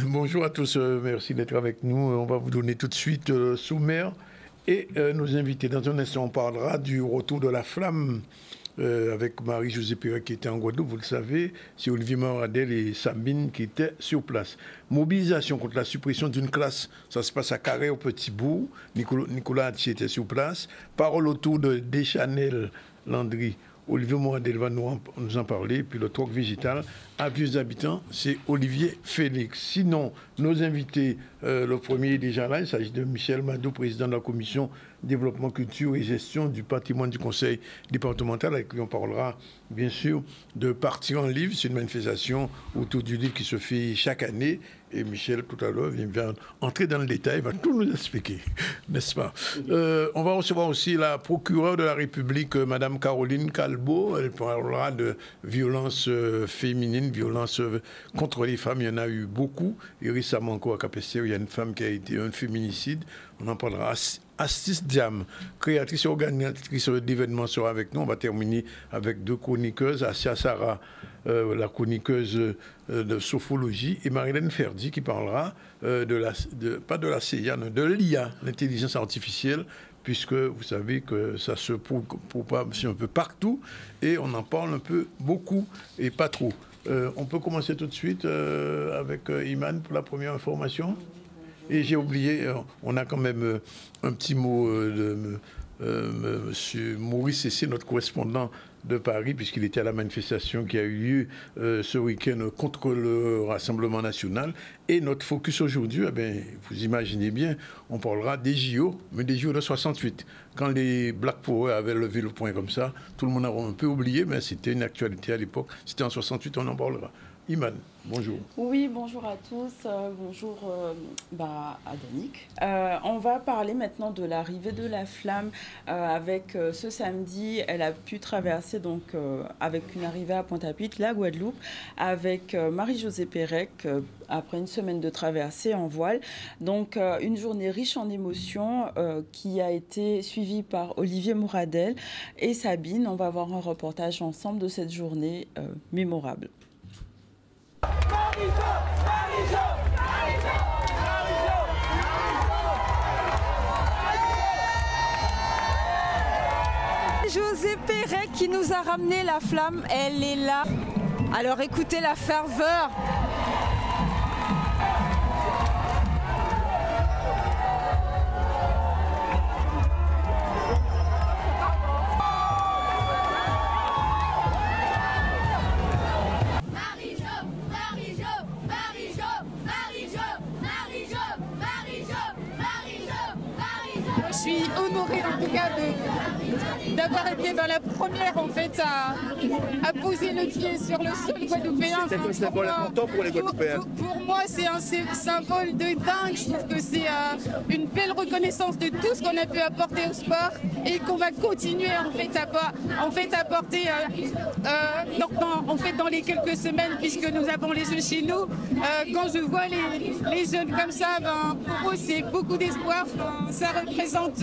Bonjour à tous, merci d'être avec nous. On va vous donner tout de suite le sommaire et nos invités. Dans un instant, on parlera du retour de la flamme avec Marie-Josée Perret qui était en Guadeloupe, vous le savez, c'est Olivier Moradel et Sabine qui étaient sur place. Mobilisation contre la suppression d'une classe, ça se passe à Carré au Petit-Bourg. Nicolas Hattier était sur place. Parole autour de Deschanel Landry. Olivier Moradel va nous en parler. Puis le troc végétal, avis aux habitants, c'est Olivier Félix. Sinon, nos invités, le premier est déjà là. Il s'agit de Michel Madot, président de la commission développement, culture et gestion du patrimoine du conseil départemental, avec qui on parlera bien sûr de Partir en livre. C'est une manifestation autour du livre qui se fait chaque année. Et Michel, tout à l'heure, vient entrer dans le détail, va tout nous expliquer, n'est-ce pas? On va recevoir aussi la procureure de la République, Madame Caroline Calbo. Elle parlera de violences féminines, violences contre les femmes. Il y en a eu beaucoup. Et récemment encore à Capester, il y a une femme qui a été un féminicide. On en parlera. Astis Diam, créatrice et organisatrice d'événements, sera avec nous. On va terminer avec deux chroniqueuses, Assia Sarah, la chroniqueuse de sophologie, et Marilène Ferdi qui parlera pas de la CIA, de l'IA, l'intelligence artificielle, puisque vous savez que ça se propage un peu partout et on en parle un peu beaucoup et pas trop. On peut commencer tout de suite avec Iman pour la première information. Et j'ai oublié, on a quand même un petit mot de M. Maurice Cessé, notre correspondant de Paris, puisqu'il était à la manifestation qui a eu lieu ce week-end contre le Rassemblement national. Et notre focus aujourd'hui, eh bien, vous imaginez bien, on parlera des JO, mais des JO de 68. Quand les Black Power avaient levé le point comme ça, tout le monde a un peu oublié, mais c'était une actualité à l'époque. C'était en 68, on en parlera. Iman, bonjour. Oui, bonjour à tous. Bonjour à Danick. On va parler maintenant de l'arrivée de la flamme avec ce samedi. Elle a pu traverser donc avec une arrivée à Pointe-à-Pitre, la Guadeloupe, avec Marie-Josée Perret après une semaine de traversée en voile. Donc une journée riche en émotions qui a été suivie par Olivier Moradel et Sabine. On va voir un reportage ensemble de cette journée mémorable. Josée Perret qui nous a ramené la flamme, elle est là. Alors écoutez la ferveur. Je suis honorée en tout cas d'avoir été dans la première en fait à poser le pied sur le sol guadeloupéen. C'est un symbole important pour les Guadeloupéens. Pour moi, c'est un symbole de dingue. Je trouve que c'est une belle reconnaissance de tout ce qu'on a pu apporter au sport et qu'on va continuer en fait à apporter dans les quelques semaines puisque nous avons les Jeux chez nous. Quand je vois les jeunes comme ça, pour eux c'est beaucoup d'espoir. Ça représente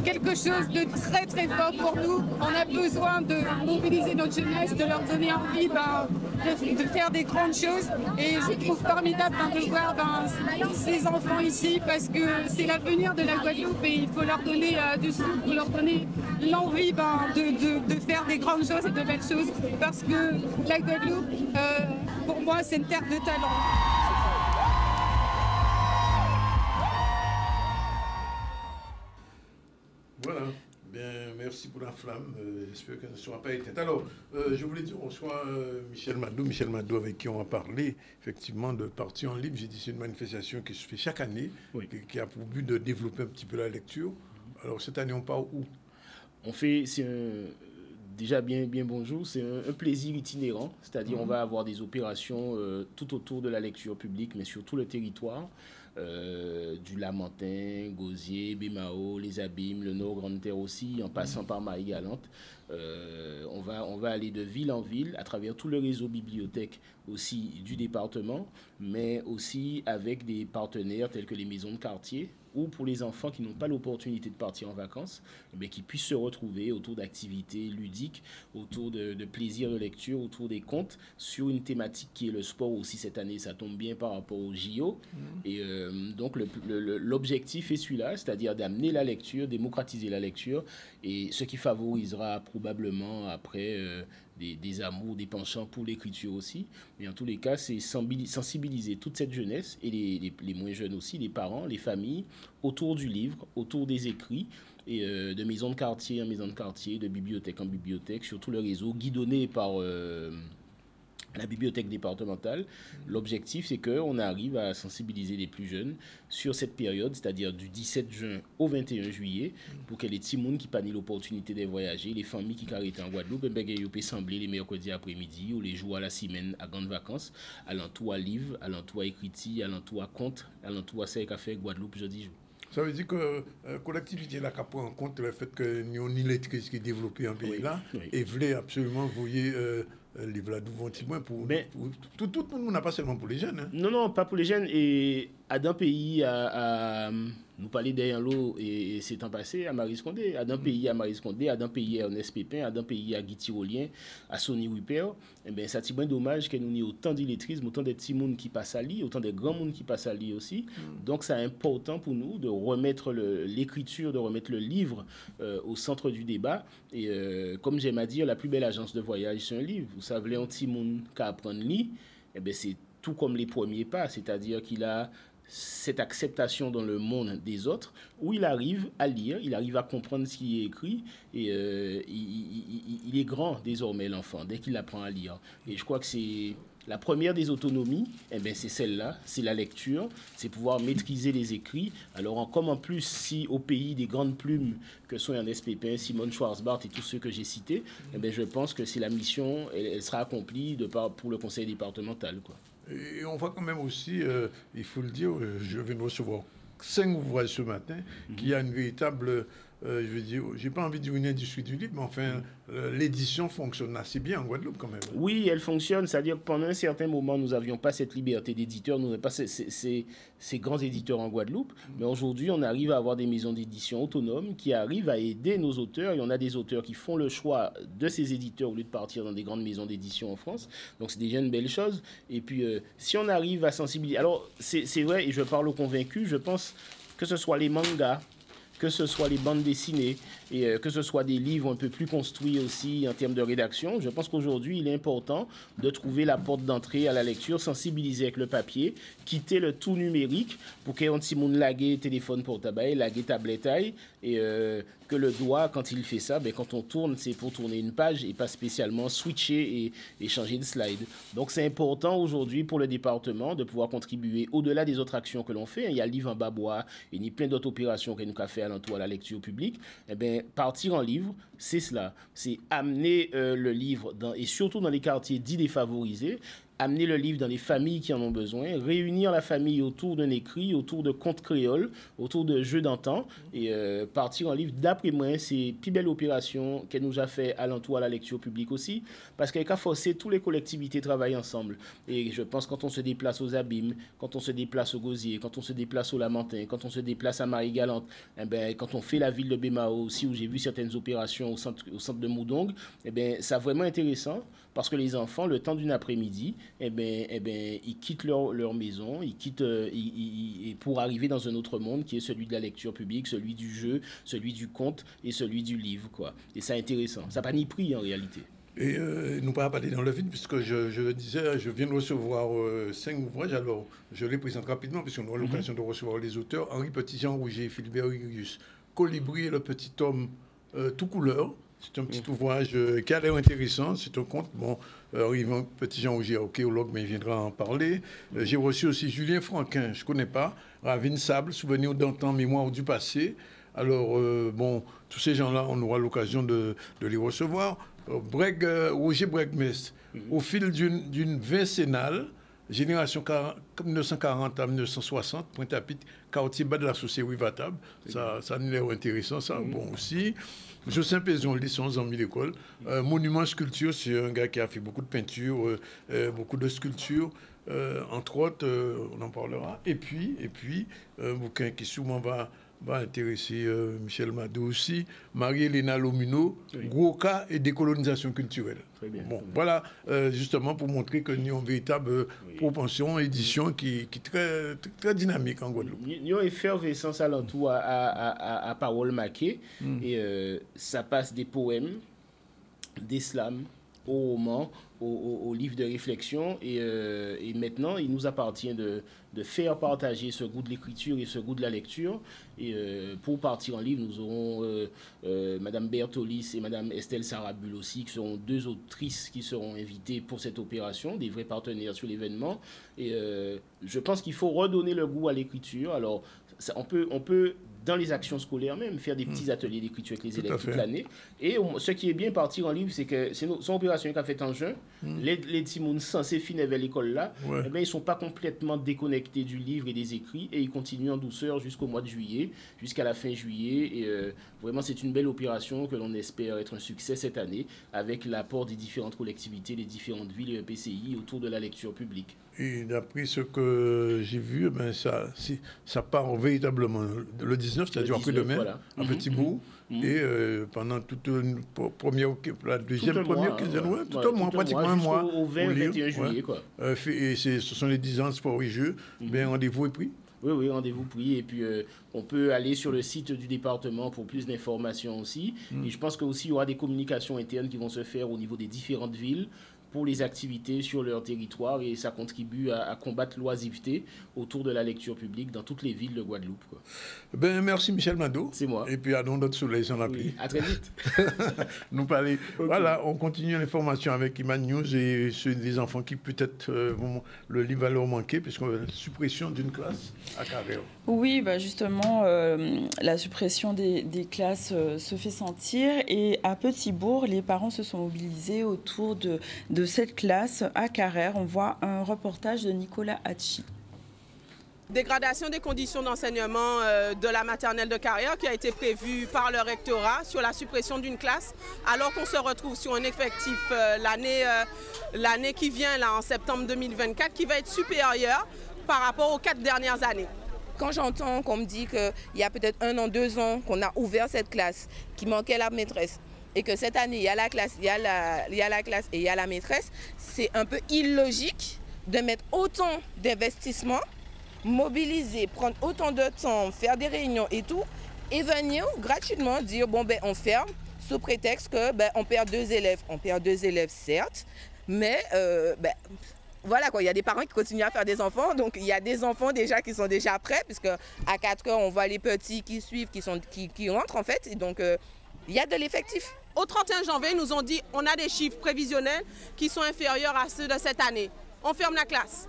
quelque chose de très très fort pour nous. On a besoin de mobiliser notre jeunesse, de leur donner envie de faire des grandes choses. Et je trouve formidable de voir ces enfants ici parce que c'est l'avenir de la Guadeloupe et il faut leur donner du souffle, leur donner l'envie de faire des grandes choses et de belles choses parce que la Guadeloupe, pour moi, c'est une terre de talent. Voilà, bien, merci pour la flamme. J'espère qu'elle ne sera pas éteinte. Alors, je voulais dire, on reçoit Michel Madot avec qui on va parler effectivement de Partir en livre. J'ai dit c'est une manifestation qui se fait chaque année, oui, qui a pour but de développer un petit peu la lecture. Alors, cette année, on part où? On fait, déjà bien bonjour, c'est un plaisir itinérant, c'est-à-dire on va avoir des opérations tout autour de la lecture publique, mais sur tout le territoire. Du Lamentin, Gosier, Bémao, les Abîmes, le Nord, Grande-Terre aussi, en passant par Marie-Galante. On va aller de ville en ville à travers tout le réseau bibliothèque aussi du département, mais aussi avec des partenaires tels que les maisons de quartier ou pour les enfants qui n'ont pas l'opportunité de partir en vacances, mais qui puissent se retrouver autour d'activités ludiques, autour de plaisirs de lecture, autour des contes, sur une thématique qui est le sport aussi cette année. Ça tombe bien par rapport au JO. Et donc l'objectif est celui-là, c'est-à-dire d'amener la lecture, démocratiser la lecture, et ce qui favorisera probablement après des amours, des penchants pour l'écriture aussi. Mais en tous les cas, c'est sensibiliser toute cette jeunesse, et les moins jeunes aussi, les parents, les familles, autour du livre, autour des écrits, et de maison de quartier en maison de quartier, de bibliothèque en bibliothèque, sur tout le réseau, guidonné par la bibliothèque départementale. L'objectif, c'est qu'on arrive à sensibiliser les plus jeunes sur cette période, c'est-à-dire du 17 juin au 21 juillet, pour que les petits monde qui n'ont pas l'opportunité de voyager, les familles qui arrêtent en Guadeloupe, ils peuvent sembler les mercredis après-midi ou les jours à la semaine à grandes vacances, allant tout à livre, allant tout à écriture, allant tout à conte, allant tout à ça café Guadeloupe jeudi jour. Ça veut dire que la collectivité là, qui prend en compte le fait que nous avons une électricité qui est développée en pays là, et voulait absolument voyer livre là devant pour tout le monde, n'a pas seulement pour les jeunes. Hein. Non, pas pour les jeunes. Et à d'un pays nous parler derrière l'eau et c'est temps passé à Maryse Condé, à d'un pays à Maryse Condé, à d'un pays à Ernest Pépin, à d'un pays à Guy Tyrolien, à Sonny Rupert, et bien ça c'est bien dommage que nous ayons autant d'illettrisme, autant de petits monde qui passent à lire, autant de grands monde qui passent à lire aussi. Donc c'est important pour nous de remettre l'écriture, de remettre le livre au centre du débat. Et comme j'aime à dire, la plus belle agence de voyage c'est un livre. Vous savez, un petit monde qui apprend à lire, et bien c'est tout comme les premiers pas, c'est-à-dire qu'il a cette acceptation dans le monde des autres, où il arrive à lire, il arrive à comprendre ce qui est écrit, et il est grand désormais l'enfant, dès qu'il apprend à lire. Et je crois que c'est la première des autonomies, eh bien c'est celle-là, c'est la lecture, c'est pouvoir maîtriser les écrits. Alors comme en plus, si au pays des grandes plumes que sont Ernest Pépin, Simone Schwarzbart et tous ceux que j'ai cités, eh bien je pense que c'est la mission, elle sera accomplie pour le conseil départemental, quoi. Et on voit quand même aussi, il faut le dire, je viens de recevoir 5 ouvrages ce matin, qui a une véritable, je veux dire, j'ai pas envie de dire une industrie du livre, mais enfin, l'édition fonctionne assez bien en Guadeloupe quand même. Oui, elle fonctionne, c'est-à-dire que pendant un certain moment, nous n'avions pas cette liberté d'éditeur, nous n'avions pas ces grands éditeurs en Guadeloupe, mais aujourd'hui, on arrive à avoir des maisons d'édition autonomes qui arrivent à aider nos auteurs. Il y en a des auteurs qui font le choix de ces éditeurs au lieu de partir dans des grandes maisons d'édition en France, donc c'est déjà une belle chose. Et puis, si on arrive à sensibiliser... Alors, c'est vrai, et je parle aux convaincus, je pense que ce soit les mangas, que ce soit les bandes dessinées et que ce soit des livres un peu plus construits aussi en termes de rédaction. Je pense qu'aujourd'hui, il est important de trouver la porte d'entrée à la lecture, sensibiliser avec le papier, quitter le tout numérique pour qu'il y ait un petit monde lagué téléphone portable, lagué tablette et que le doigt, quand il fait ça, quand on tourne, c'est pour tourner une page et pas spécialement switcher et changer de slide. Donc c'est important aujourd'hui pour le département de pouvoir contribuer au-delà des autres actions que l'on fait. Il y a le livre en babois, il y a plein d'autres opérations que nous avons fait alentour à la lecture publique. Eh bien, partir en livre, c'est cela. C'est amener le livre, et surtout dans les quartiers dits défavorisés, amener le livre dans les familles qui en ont besoin, réunir la famille autour d'un écrit, autour de contes créoles, autour de jeux d'antan, et partir en livre. D'après moi, c'est une plus belle opération qu'elle nous a fait alentour à la lecture publique aussi, parce qu'elle a forcé toutes les collectivités à travailler ensemble. Et je pense quand on se déplace aux Abîmes, quand on se déplace au Gosier, quand on se déplace au Lamentin, quand on se déplace à Marie-Galante, eh ben, quand on fait la ville de Bémao aussi, où j'ai vu certaines opérations au centre de Moudong, eh ben, c'est vraiment intéressant, parce que les enfants, le temps d'une après-midi, eh ben, ils quittent leur maison, ils quittent pour arriver dans un autre monde qui est celui de la lecture publique, celui du jeu, celui du conte et celui du livre, quoi. Et c'est intéressant. Ça n'a pas ni prix en réalité. Et nous pas parler dans le vide, puisque je disais, je viens de recevoir 5 ouvrages, alors je les présente rapidement, puisqu'on aura l'occasion de recevoir les auteurs. Henri Petit-Jean-Rouget, Philibert Irius, Colibri et le petit homme tout couleur. C'est un petit ouvrage qui a l'air intéressant. C'est un conte. Bon, Henri Petit-Jean-Rouget, archéologue, mais il viendra en parler. J'ai reçu aussi Julien Franquin, je ne connais pas. Ravine Sable, Souvenirs d'antan, Mémoire du passé. Alors, bon, tous ces gens-là, on aura l'occasion de les recevoir. Roger Bregmest, au fil d'une vincennale, génération 1940 à 1960, Pointe-à-Pitre, quartier bas de la société Rivatable. Ça nous l'air intéressant, ça. Bon, aussi. Jossin Pézon, lit son amis d'école. Monument Sculpture, c'est un gars qui a fait beaucoup de peinture, beaucoup de sculptures. Entre autres, on en parlera. Et puis un bouquin qui souvent va intéresser Michel Mado aussi, Marie-Hélène Lomino, oui. Gros cas et décolonisation culturelle. Très bien. Bon, voilà, justement pour montrer que nous avons une véritable propension, édition qui est très, très dynamique en Guadeloupe. Nous avons une effervescence alentour à Parole Maquet, et ça passe des poèmes, des slams, aux romans, aux livres de réflexion, et maintenant il nous appartient de faire partager ce goût de l'écriture et ce goût de la lecture. Et pour partir en livre, nous aurons Madame Bertolis et Madame Estelle Sarabul aussi, qui seront deux autrices qui seront invitées pour cette opération, des vrais partenaires sur l'événement. Et je pense qu'il faut redonner le goût à l'écriture. Alors ça, on peut dans les actions scolaires même, faire des petits ateliers d'écriture avec les élèves toute l'année. Et ce qui est bien partir en livre, c'est que c'est son opération qu'a fait en juin. Les petits mouns censés finir vers l'école là, eh bien, ils ne sont pas complètement déconnectés du livre et des écrits, et ils continuent en douceur jusqu'au mois de juillet, jusqu'à la fin juillet. Et vraiment, c'est une belle opération que l'on espère être un succès cette année, avec l'apport des différentes collectivités, des différentes villes et EPCI autour de la lecture publique. Et d'après ce que j'ai vu, ben ça part véritablement le 19, c'est-à-dire après-demain, voilà. À Petit Bourg, et pendant toute la deuxième, première quinzaine, tout un mois, pratiquement un mois. Au 20-21 juillet, quoi. Et ce sont les 10 ans de sport et jeux. Ben, rendez-vous est pris. Oui, rendez-vous pris. Et puis, on peut aller sur le site du département pour plus d'informations aussi. Et je pense qu'aussi, il y aura des communications internes qui vont se faire au niveau des différentes villes pour les activités sur leur territoire, et ça contribue à combattre l'oisiveté autour de la lecture publique dans toutes les villes de Guadeloupe, quoi. Ben, merci Michel Mado. C'est moi. Et puis à notre soleil sans la pluie. À très vite. Nous parler. Okay. Voilà, on continue l'information avec Iman News et ceux des enfants qui peut-être le livre va leur manquer, puisque la suppression d'une classe à Carrère. Oui, justement, la suppression des classes se fait sentir, et à Petit-Bourg, les parents se sont mobilisés autour de cette classe à Carrère. On voit un reportage de Nicolas Hatchi. Dégradation des conditions d'enseignement de la maternelle de Carrère qui a été prévue par le rectorat sur la suppression d'une classe, alors qu'on se retrouve sur un effectif l'année qui vient, là, en septembre 2024, qui va être supérieur par rapport aux 4 dernières années. Quand j'entends qu'on me dit qu'il y a peut-être 1 an, 2 ans qu'on a ouvert cette classe, qu'il manquait la maîtresse, et que cette année, il y a la classe, il y a la classe et il y a la maîtresse, c'est un peu illogique de mettre autant d'investissements, mobiliser, prendre autant de temps, faire des réunions et tout, et venir gratuitement dire, bon, ben, on ferme, sous prétexte que on perd 2 élèves. On perd 2 élèves, certes, mais voilà, quoi. Il y a des parents qui continuent à faire des enfants, donc il y a des enfants déjà qui sont déjà prêts, puisque à 4 heures, on voit les petits qui suivent, qui rentrent en fait, et donc il y a de l'effectif. Au 31 janvier, ils nous ont dit on a des chiffres prévisionnels qui sont inférieurs à ceux de cette année. On ferme la classe.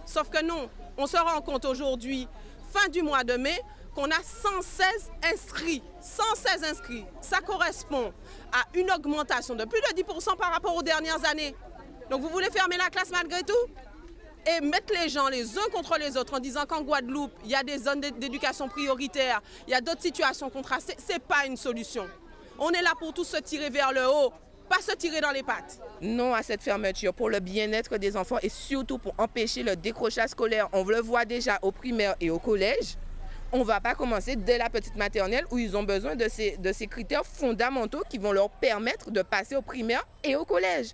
Sauf que non, on se rend compte aujourd'hui, fin du mois de mai, qu'on a 116 inscrits. 116 inscrits. Ça correspond à une augmentation de plus de 10% par rapport aux dernières années. Donc vous voulez fermer la classe malgré tout? Et mettre les gens les uns contre les autres en disant qu'en Guadeloupe, il y a des zones d'éducation prioritaire, il y a d'autres situations contrastées, ce n'est pas une solution. On est là pour tous se tirer vers le haut, pas se tirer dans les pattes. Non à cette fermeture pour le bien-être des enfants et surtout pour empêcher le décrochage scolaire. On le voit déjà au primaire et au collège. On ne va pas commencer dès la petite maternelle où ils ont besoin de ces critères fondamentaux qui vont leur permettre de passer au primaire et au collège.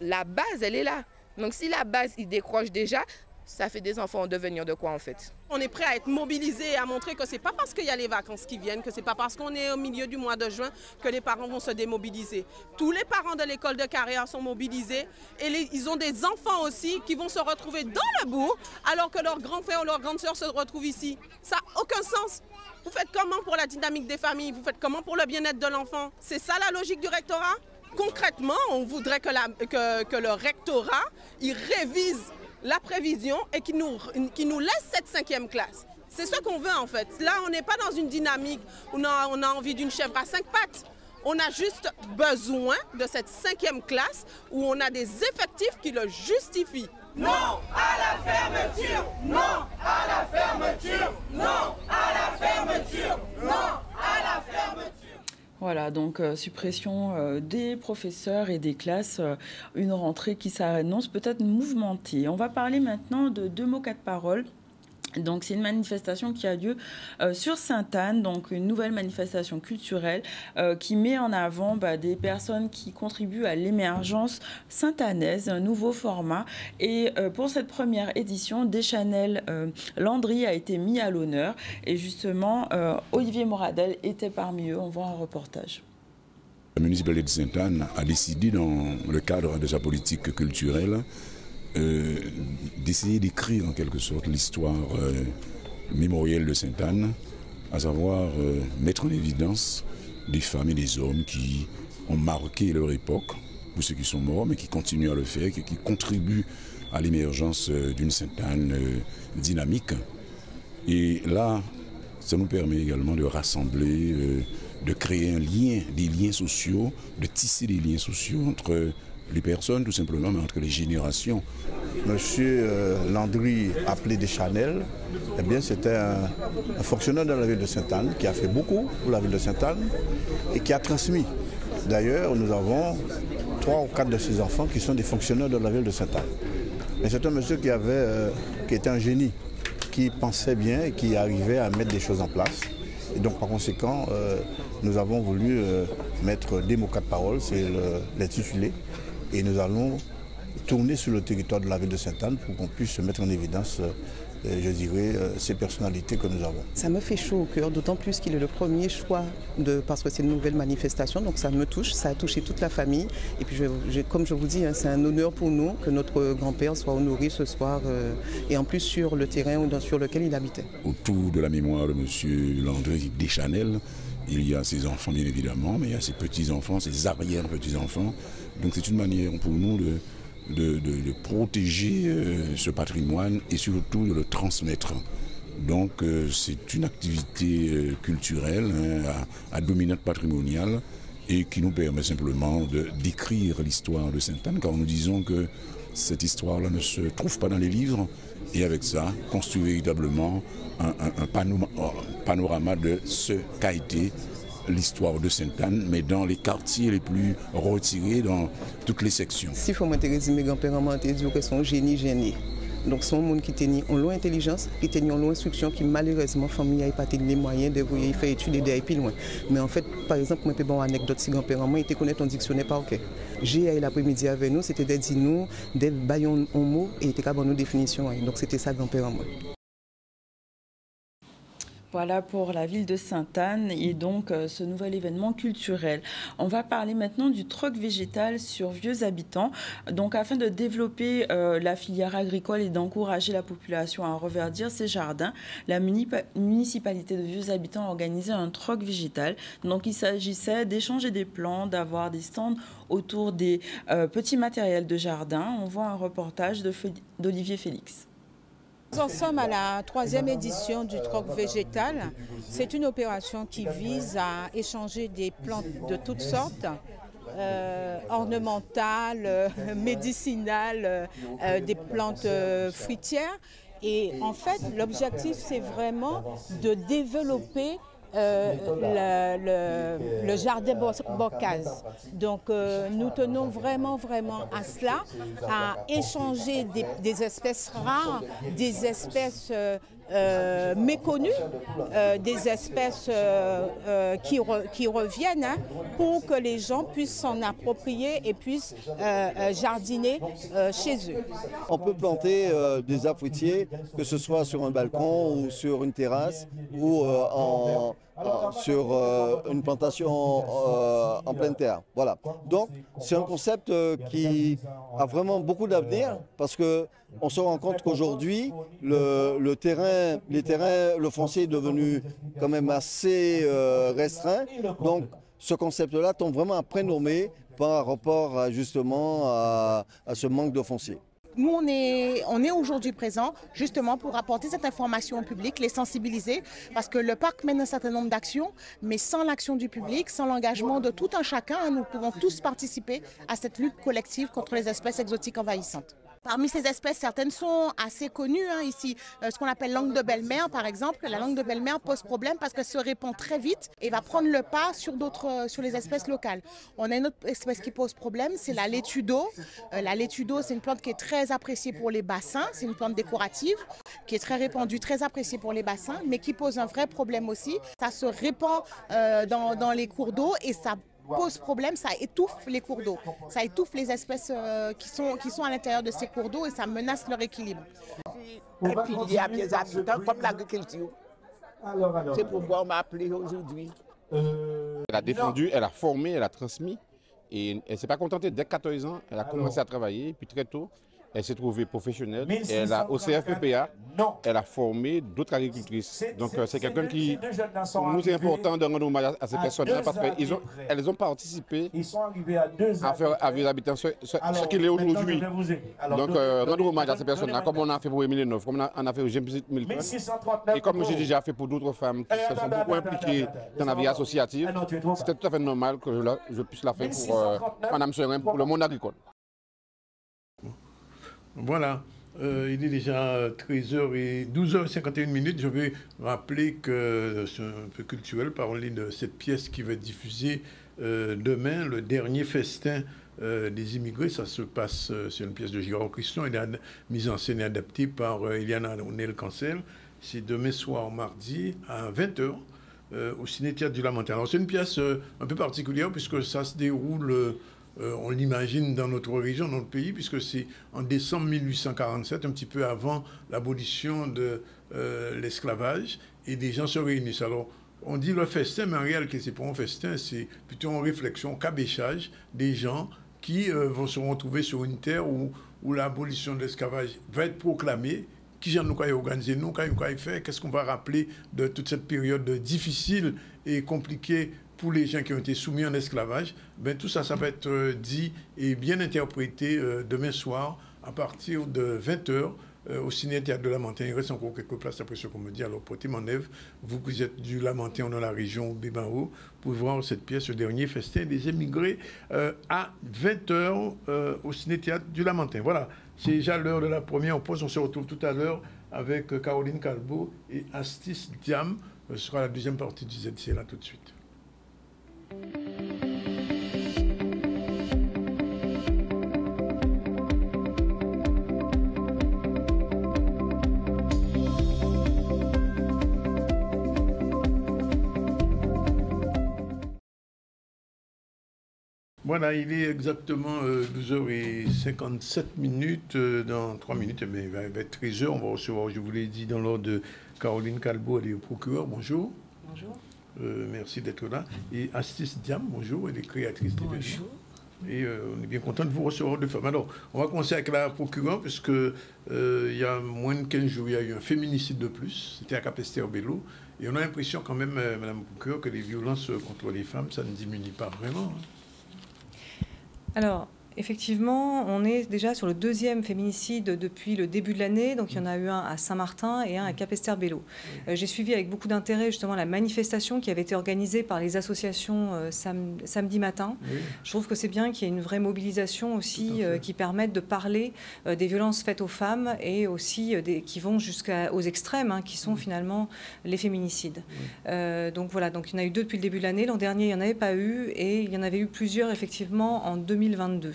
La base, elle est là. Donc si la base, ils décrochent déjà, ça fait des enfants en devenir de quoi en fait? On est prêt à être mobilisés et à montrer que ce n'est pas parce qu'il y a les vacances qui viennent, que ce n'est pas parce qu'on est au milieu du mois de juin que les parents vont se démobiliser. Tous les parents de l'école de Carrère sont mobilisés et ils ont des enfants aussi qui vont se retrouver dans le bourg alors que leurs grands frères ou leurs grandes sœurs se retrouvent ici. Ça n'a aucun sens. Vous faites comment pour la dynamique des familles? Vous faites comment pour le bien-être de l'enfant? C'est ça la logique du rectorat? Concrètement, on voudrait que le rectorat il révise la prévision et qui nous laisse cette 5e classe. C'est ce qu'on veut en fait. Là, on n'est pas dans une dynamique où on a envie d'une chèvre à 5 pattes. On a juste besoin de cette 5e classe où on a des effectifs qui le justifient. Non à la fermeture. Non à la fermeture. Non à la fermeture. Non à la fermeture. Voilà, donc suppression des professeurs et des classes, une rentrée qui s'annonce peut-être mouvementée. On va parler maintenant de 2 mots 4 paroles. Donc c'est une manifestation qui a lieu sur Sainte-Anne, donc une nouvelle manifestation culturelle qui met en avant des personnes qui contribuent à l'émergence sainte-annaise, un nouveau format. Et pour cette première édition, Deschanel Landry a été mis à l'honneur. Et justement, Olivier Moradel était parmi eux. On voit un reportage. La municipalité de Sainte-Anne a décidé, dans le cadre de sa politique culturelle, d'essayer d'écrire en quelque sorte l'histoire mémorielle de Sainte-Anne, à savoir mettre en évidence des femmes et des hommes qui ont marqué leur époque, pour ceux qui sont morts, mais qui continuent à le faire, qui contribuent à l'émergence d'une Sainte-Anne dynamique. Et là, ça nous permet également de rassembler, de créer un lien, des liens sociaux, de tisser des liens sociaux entre les personnes tout simplement, mais entre les générations. Monsieur Landry, appelé Deschanel, eh bien c'était un fonctionnaire de la ville de Sainte-Anne qui a fait beaucoup pour la ville de Sainte-Anne et qui a transmis. D'ailleurs, nous avons 3 ou 4 de ses enfants qui sont des fonctionnaires de la ville de Sainte-Anne. Mais c'est un monsieur qui était un génie, qui pensait bien et qui arrivait à mettre des choses en place. Et donc par conséquent, nous avons voulu mettre des mots 4 paroles, c'est l'intitulé. Et nous allons tourner sur le territoire de la ville de Sainte-Anne pour qu'on puisse mettre en évidence, je dirais, ces personnalités que nous avons. Ça me fait chaud au cœur, d'autant plus qu'il est le premier choix, parce que c'est une nouvelle manifestation, donc ça me touche, ça a touché toute la famille. Et puis comme je vous dis, c'est un honneur pour nous que notre grand-père soit honoré ce soir, et en plus sur le terrain sur lequel il habitait. Autour de la mémoire de M. Landry Deschanel, il y a ses enfants bien évidemment, mais il y a ses petits-enfants, ses arrière-petits-enfants. Donc c'est une manière pour nous de protéger ce patrimoine et surtout de le transmettre. Donc c'est une activité culturelle à dominante patrimoniale et qui nous permet simplement d'écrire l'histoire de Sainte-Anne, car nous disons que cette histoire-là ne se trouve pas dans les livres, et avec ça, construire véritablement un panorama de ce qu'a été l'histoire de Sainte-Anne, mais dans les quartiers les plus retirés, dans toutes les sections. S'il faut m'intéresser, mes grands-pères m'ont dit que sont génie gênés. Donc, c'est un monde qui tenait en loin intelligence, qui tenait en loin instruction, qui malheureusement, la famille n'a pas les moyens de faire étudier d'ailleurs plus loin. Mais en fait, par exemple, moi, une anecdote, si grand-père moi, il était connaître un dictionnaire par cœur. J'ai l'après-midi avec nous, c'était des dinos, des baillons en mots, et il était capable de nous définition. Donc, c'était ça, grand-père moi. Voilà pour la ville de Sainte-Anne et donc ce nouvel événement culturel. On va parler maintenant du troc végétal sur Vieux Habitants. Donc afin de développer la filière agricole et d'encourager la population à reverdir ses jardins, la municipalité de Vieux Habitants a organisé un troc végétal. Donc il s'agissait d'échanger des plants, d'avoir des stands autour des petits matériels de jardin. On voit un reportage d'Olivier Félix. Nous en sommes à la 3e édition du troc végétal. C'est une opération qui vise à échanger des plantes de toutes sortes, ornementales, médicinales, des plantes fruitières. Et en fait, l'objectif, c'est vraiment de développer le jardin Bocase. Donc nous tenons vraiment à cela, à échanger des espèces rares, des espèces méconnues, des espèces qui reviennent pour que les gens puissent s'en approprier et puissent jardiner chez eux. On peut planter des arbres fruitiers, que ce soit sur un balcon ou sur une terrasse ou sur une plantation en pleine terre. Voilà. Donc c'est un concept qui a vraiment beaucoup d'avenir parce que on se rend compte qu'aujourd'hui le foncier est devenu quand même assez restreint. Donc ce concept-là tombe vraiment à prénommer par rapport justement à ce manque de foncier. Nous, on est aujourd'hui présents justement pour apporter cette information au public, les sensibiliser, parce que le parc mène un certain nombre d'actions, mais sans l'action du public, sans l'engagement de tout un chacun, nous pouvons tous participer à cette lutte collective contre les espèces exotiques envahissantes. Parmi ces espèces, certaines sont assez connues ici. Ce qu'on appelle langue de belle-mère, par exemple. La langue de belle-mère pose problème parce qu'elle se répand très vite et va prendre le pas sur les espèces locales. On a une autre espèce qui pose problème, c'est la laitue d'eau. La laitue d'eau, c'est une plante qui est très appréciée pour les bassins. C'est une plante décorative qui est très répandue, très appréciée pour les bassins, mais qui pose un vrai problème aussi. Ça se répand dans les cours d'eau et ça pose problème, ça étouffe les cours d'eau. Ça étouffe les espèces qui sont à l'intérieur de ces cours d'eau et ça menace leur équilibre. Et puis il y a des habitants comme l'agriculture. C'est pourquoi on m'a appelé aujourd'hui. Elle a défendu, elle a formé, elle a transmis. Et elle ne s'est pas contentée. Dès 14 ans, elle a commencé à travailler. Puis très tôt, elle s'est trouvée professionnelle. Et elle a, au CFPPA, elle a formé d'autres agricultrices. Donc c'est quelqu'un qui, pour nous, c'est important de rendre hommage à ces personnes-là parce qu'elles ont participé à faire à les habitants ce qu'il est aujourd'hui. Donc rendre hommage à ces personnes-là, comme on a fait pour Émile Neuf, comme on a fait au GMC 2030. Et comme j'ai déjà fait pour d'autres femmes qui se sont beaucoup impliquées dans la vie associative, c'était tout à fait normal que je puisse la faire pour Madame Serin, pour le monde agricole. Voilà, il est déjà 12h51. Je vais rappeler que c'est un peu culturel, parler de cette pièce qui va être diffusée demain, le dernier festin des immigrés. Ça se passe, c'est une pièce de Gérard Christon, elle est mise en scène et adaptée par Eliana Onel-Cancel. C'est demain soir, mardi, à 20h, au Ciné-Théâtre du Lamentin. Alors c'est une pièce un peu particulière puisque ça se déroule... on l'imagine dans notre région, dans notre pays, puisque c'est en décembre 1847, un petit peu avant l'abolition de l'esclavage, et des gens se réunissent. Alors, on dit le festin, mais en réalité, c'est pas un festin, c'est plutôt une réflexion, un cabéchage des gens qui vont se retrouver sur une terre où l'abolition de l'esclavage va être proclamée. Qui nous a organisé, nous, qu'est-ce qu'on va rappeler de toute cette période difficile et compliquée pour les gens qui ont été soumis en esclavage. Ben, tout ça, ça va être dit et bien interprété demain soir à partir de 20h au Ciné-Théâtre de Lamentin. Il reste encore quelques places après ce qu'on me dit. Alors, portez-mon-Ève, vous qui êtes du Lamentin, dans la région Bémao, pour voir cette pièce, le dernier festin des émigrés, à 20h au Ciné-Théâtre du Lamentin. Voilà, c'est déjà l'heure de la première pause. On se retrouve tout à l'heure avec Caroline Calbo et Astis Diam. Ce sera la deuxième partie du ZC, là, tout de suite. Voilà, il est exactement 12h57. Dans 3 minutes, il va être 13h. On va recevoir, je vous l'ai dit, dans l'ordre de Caroline Calbo, elle est procureur. Bonjour. Bonjour. Merci d'être là. Et Astis Diam, bonjour, elle est créatrice d'événements. Bonjour. Et on est bien content de vous recevoir de femmes. Alors, on va commencer avec la procureure, puisque il y a moins de 15 jours, il y a eu un féminicide de plus. C'était à Capesterre-Belle-Eau. Et on a l'impression quand même, Madame la procureure, que les violences contre les femmes, ça ne diminue pas vraiment. Alors, effectivement, on est déjà sur le 2e féminicide depuis le début de l'année. Donc, il y en a eu un à Saint-Martin et un à Capesterre-Belle-Eau. J'ai suivi avec beaucoup d'intérêt justement la manifestation qui avait été organisée par les associations samedi matin. Oui. Je trouve que c'est bien qu'il y ait une vraie mobilisation aussi qui permette de parler des violences faites aux femmes et aussi qui vont jusqu'aux extrêmes, qui sont finalement les féminicides. Oui. Donc voilà, donc il y en a eu 2 depuis le début de l'année. L'an dernier, il n'y en avait pas eu et il y en avait eu plusieurs effectivement en 2022.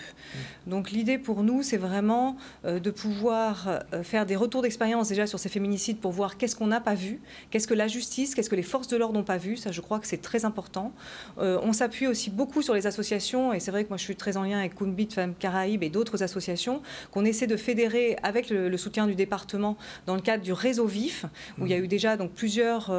Donc l'idée pour nous, c'est vraiment de pouvoir faire des retours d'expérience déjà sur ces féminicides pour voir qu'est-ce qu'on n'a pas vu, qu'est-ce que la justice, qu'est-ce que les forces de l'ordre n'ont pas vu. Ça, je crois que c'est très important. On s'appuie aussi beaucoup sur les associations, et c'est vrai que moi je suis très en lien avec Kumbit, Femmes Caraïbes et d'autres associations, qu'on essaie de fédérer avec le soutien du département dans le cadre du réseau VIF, où il y a eu déjà donc, plusieurs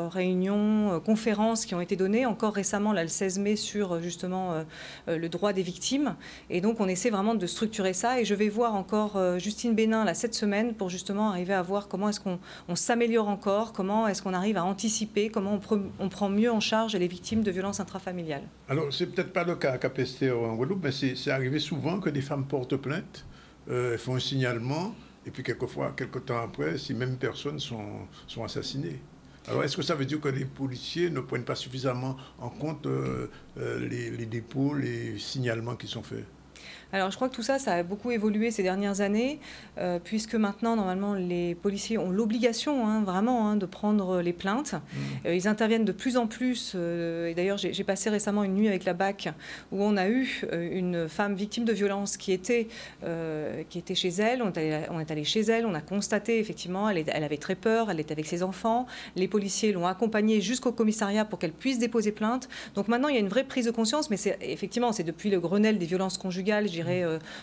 réunions, conférences qui ont été données, encore récemment, là, le 16 mai, sur justement le droit des victimes. Et donc, on essaie vraiment de structurer ça. Et je vais voir encore Justine Bénin là, cette semaine pour justement arriver à voir comment est-ce qu'on s'améliore encore, comment est-ce qu'on arrive à anticiper, comment on prend mieux en charge les victimes de violences intrafamiliales. Alors, c'est peut-être pas le cas à Capesterre en Guadeloupe, mais c'est arrivé souvent que des femmes portent plainte, font un signalement, et puis quelquefois, quelques temps après, ces mêmes personnes sont assassinées. Alors, est-ce que ça veut dire que les policiers ne prennent pas suffisamment en compte les dépôts, les signalements qui sont faits ? Alors, je crois que tout ça, ça a beaucoup évolué ces dernières années, puisque maintenant, normalement, les policiers ont l'obligation, vraiment, de prendre les plaintes. Ils interviennent de plus en plus. Et d'ailleurs, j'ai passé récemment une nuit avec la BAC, où on a eu une femme victime de violence qui était chez elle. On est allé chez elle, on a constaté, effectivement, elle avait très peur, elle était avec ses enfants. Les policiers l'ont accompagnée jusqu'au commissariat pour qu'elle puisse déposer plainte. Donc maintenant, il y a une vraie prise de conscience, mais effectivement, c'est depuis le Grenelle des violences conjugales,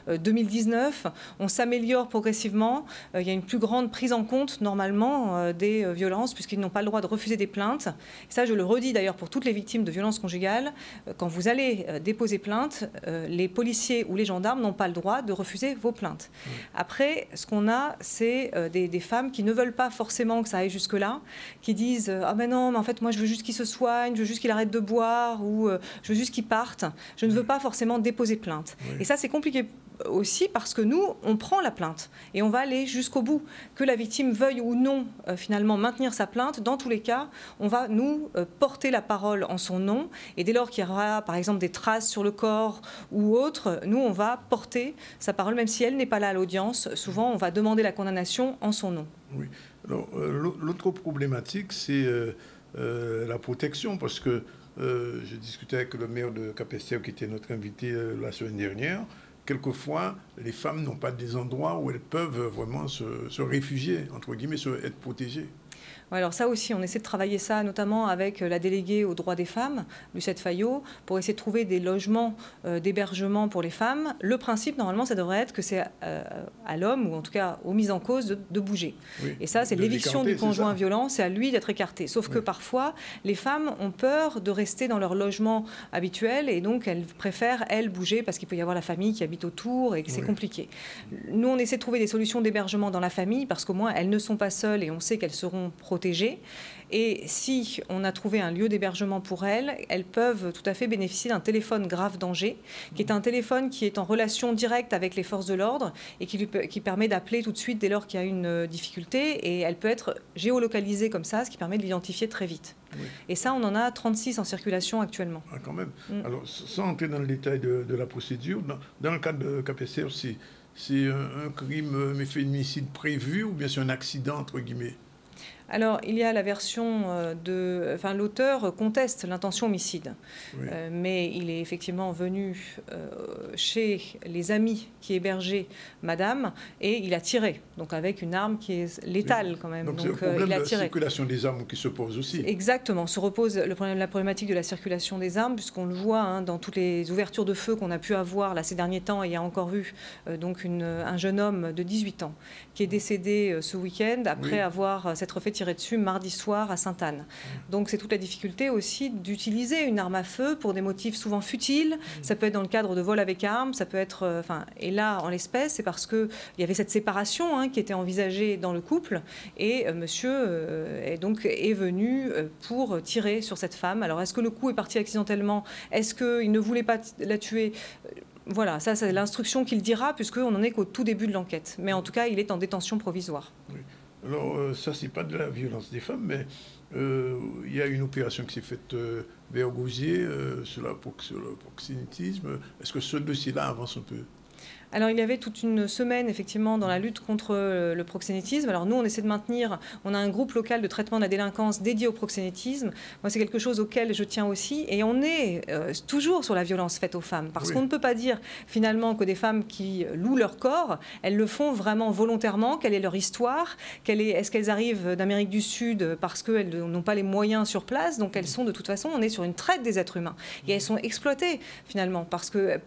2019. On s'améliore progressivement. Il y a une plus grande prise en compte, normalement, des violences, puisqu'ils n'ont pas le droit de refuser des plaintes. Et ça, je le redis d'ailleurs pour toutes les victimes de violences conjugales. Quand vous allez déposer plainte, les policiers ou les gendarmes n'ont pas le droit de refuser vos plaintes. Après, ce qu'on a, c'est des femmes qui ne veulent pas forcément que ça aille jusque-là, qui disent « Ah ben non, mais en fait, moi, je veux juste qu'il se soigne, je veux juste qu'il arrête de boire, ou je veux juste qu'il parte. Je ne veux pas forcément déposer plainte. » Et ça, c'est compliqué aussi parce que nous, on prend la plainte et on va aller jusqu'au bout. Que la victime veuille ou non finalement maintenir sa plainte, dans tous les cas, on va nous porter la parole en son nom. Et dès lors qu'il y aura par exemple des traces sur le corps ou autre, nous, on va porter sa parole, même si elle n'est pas là à l'audience. Souvent, on va demander la condamnation en son nom. Oui. Alors, l'autre problématique, c'est la protection, parce que je discutais avec le maire de Capesterre, qui était notre invité la semaine dernière. Quelquefois, les femmes n'ont pas des endroits où elles peuvent vraiment se réfugier, entre guillemets, être protégées. Alors ça aussi, on essaie de travailler ça, notamment avec la déléguée aux droits des femmes, Lucette Fayot, pour essayer de trouver des logements d'hébergement pour les femmes. Le principe, normalement, ça devrait être que c'est à l'homme, ou en tout cas aux mises en cause, de bouger. Oui, et ça, c'est l'éviction du conjoint violent, c'est à lui d'être écarté. Sauf que parfois, les femmes ont peur de rester dans leur logement habituel, et donc elles préfèrent, elles, bouger, parce qu'il peut y avoir la famille qui habite autour, et que c'est compliqué. Nous, on essaie de trouver des solutions d'hébergement dans la famille, parce qu'au moins, elles ne sont pas seules, et on sait qu'elles seront protégées. Et si on a trouvé un lieu d'hébergement pour elles, elles peuvent tout à fait bénéficier d'un téléphone grave danger, qui est un téléphone qui est en relation directe avec les forces de l'ordre et qui permet d'appeler tout de suite dès lors qu'il y a une difficulté. Et elle peut être géolocalisée comme ça, ce qui permet de l'identifier très vite. Oui. Et ça, on en a 36 en circulation actuellement. Ah, quand même. Alors, sans entrer dans le détail de la procédure, dans le cadre de Capesterre, c'est un crime, féminicide prévu, ou bien c'est un accident, entre guillemets? Alors, il y a la version l'auteur conteste l'intention homicide, mais il est effectivement venu chez les amis qui hébergeaient Madame et il a tiré, donc avec une arme qui est létale quand même. Donc c'est le problème de la circulation des armes qui se pose aussi. Exactement, se repose la problématique de la circulation des armes, puisqu'on le voit dans toutes les ouvertures de feu qu'on a pu avoir là, ces derniers temps. Il y a encore eu un jeune homme de 18 ans qui est décédé ce week-end après avoir s'être fait tirer dessus mardi soir à Sainte-Anne. Donc c'est toute la difficulté aussi d'utiliser une arme à feu pour des motifs souvent futiles. Ça peut être dans le cadre de vol avec arme, ça peut être... et là, en l'espèce, c'est parce qu'il y avait cette séparation qui était envisagée dans le couple et monsieur est venu pour tirer sur cette femme. Alors est-ce que le coup est parti accidentellement? Est-ce qu'il ne voulait pas la tuer? Voilà, ça c'est l'instruction qu'il dira, puisqu'on n'en est qu'au tout début de l'enquête. Mais en tout cas, il est en détention provisoire. Oui. Alors, ça, c'est pas de la violence des femmes, mais il y a une opération qui s'est faite vers Gauzier sur le proxénétisme. Est-ce que ce dossier-là avance un peu? Alors, il y avait toute une semaine, effectivement, dans la lutte contre le proxénétisme. Alors, nous, on essaie de maintenir... On a un groupe local de traitement de la délinquance dédié au proxénétisme. Moi, c'est quelque chose auquel je tiens aussi. Et on est toujours sur la violence faite aux femmes. Parce qu'on ne peut pas dire, finalement, que des femmes qui louent leur corps, elles le font vraiment volontairement. Quelle est leur histoire? Est-ce qu'elles arrivent d'Amérique du Sud parce qu'elles n'ont pas les moyens sur place? Donc, elles sont, de toute façon, on est sur une traite des êtres humains. Et elles sont exploitées, finalement. Parce que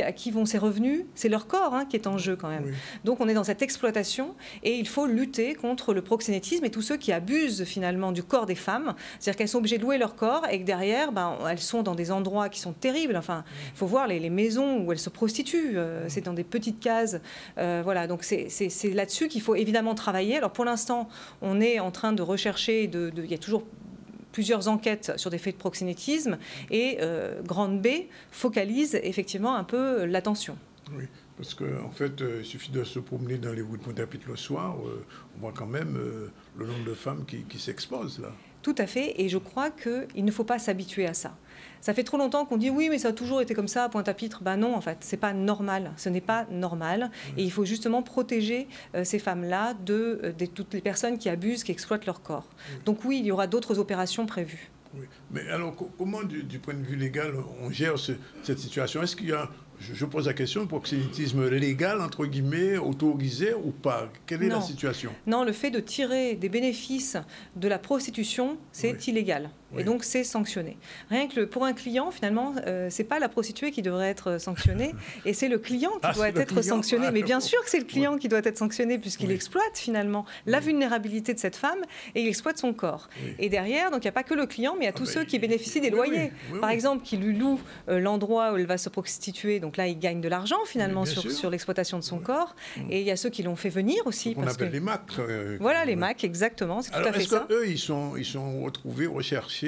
à qui vont ces revenus? C'est leur corps qui est en jeu quand même. Oui. Donc on est dans cette exploitation et il faut lutter contre le proxénétisme et tous ceux qui abusent finalement du corps des femmes. C'est-à-dire qu'elles sont obligées de louer leur corps et que derrière, elles sont dans des endroits qui sont terribles. Enfin, il faut voir les maisons où elles se prostituent. C'est dans des petites cases. Voilà, donc c'est là-dessus qu'il faut évidemment travailler. Alors pour l'instant, on est en train de rechercher, il y a toujours plusieurs enquêtes sur des faits de proxénétisme et Grande B focalise effectivement un peu l'attention. Oui. Parce qu'en fait, il suffit de se promener dans les rues de Pointe-à-Pitre le soir, on voit quand même le nombre de femmes qui s'exposent là. Tout à fait, et je crois qu'il ne faut pas s'habituer à ça. Ça fait trop longtemps qu'on dit oui, mais ça a toujours été comme ça à Pointe-à-Pitre. Ben non, en fait, c'est pas normal. Ce n'est pas normal. Et il faut justement protéger ces femmes-là de toutes les personnes qui abusent, qui exploitent leur corps. Donc oui, il y aura d'autres opérations prévues. Oui. Mais alors, comment, du point de vue légal, on gère cette situation? Est-ce qu'il y a, je pose la question, proxénétisme légal, entre guillemets, autorisé ou pas? Quelle est la situation? Non, le fait de tirer des bénéfices de la prostitution, c'est illégal. Et donc, c'est sanctionné. Rien que pour un client, finalement, c'est pas la prostituée qui devrait être sanctionnée, et c'est le client qui doit être sanctionné. Mais bien sûr que c'est le client qui doit être sanctionné, puisqu'il exploite, finalement, la vulnérabilité de cette femme, et il exploite son corps. Et derrière, donc, il n'y a pas que le client, mais il y a tous ceux qui bénéficient des loyers. Par exemple, qui lui louent l'endroit où elle va se prostituer. Donc là, il gagne de l'argent, finalement, sur l'exploitation de son corps. Et il y a ceux qui l'ont fait venir aussi. On appelle les MAC. Voilà, les MAC, exactement. C'est tout à fait ça. Est-ce qu'eux, ils sont retrouvés, recherchés,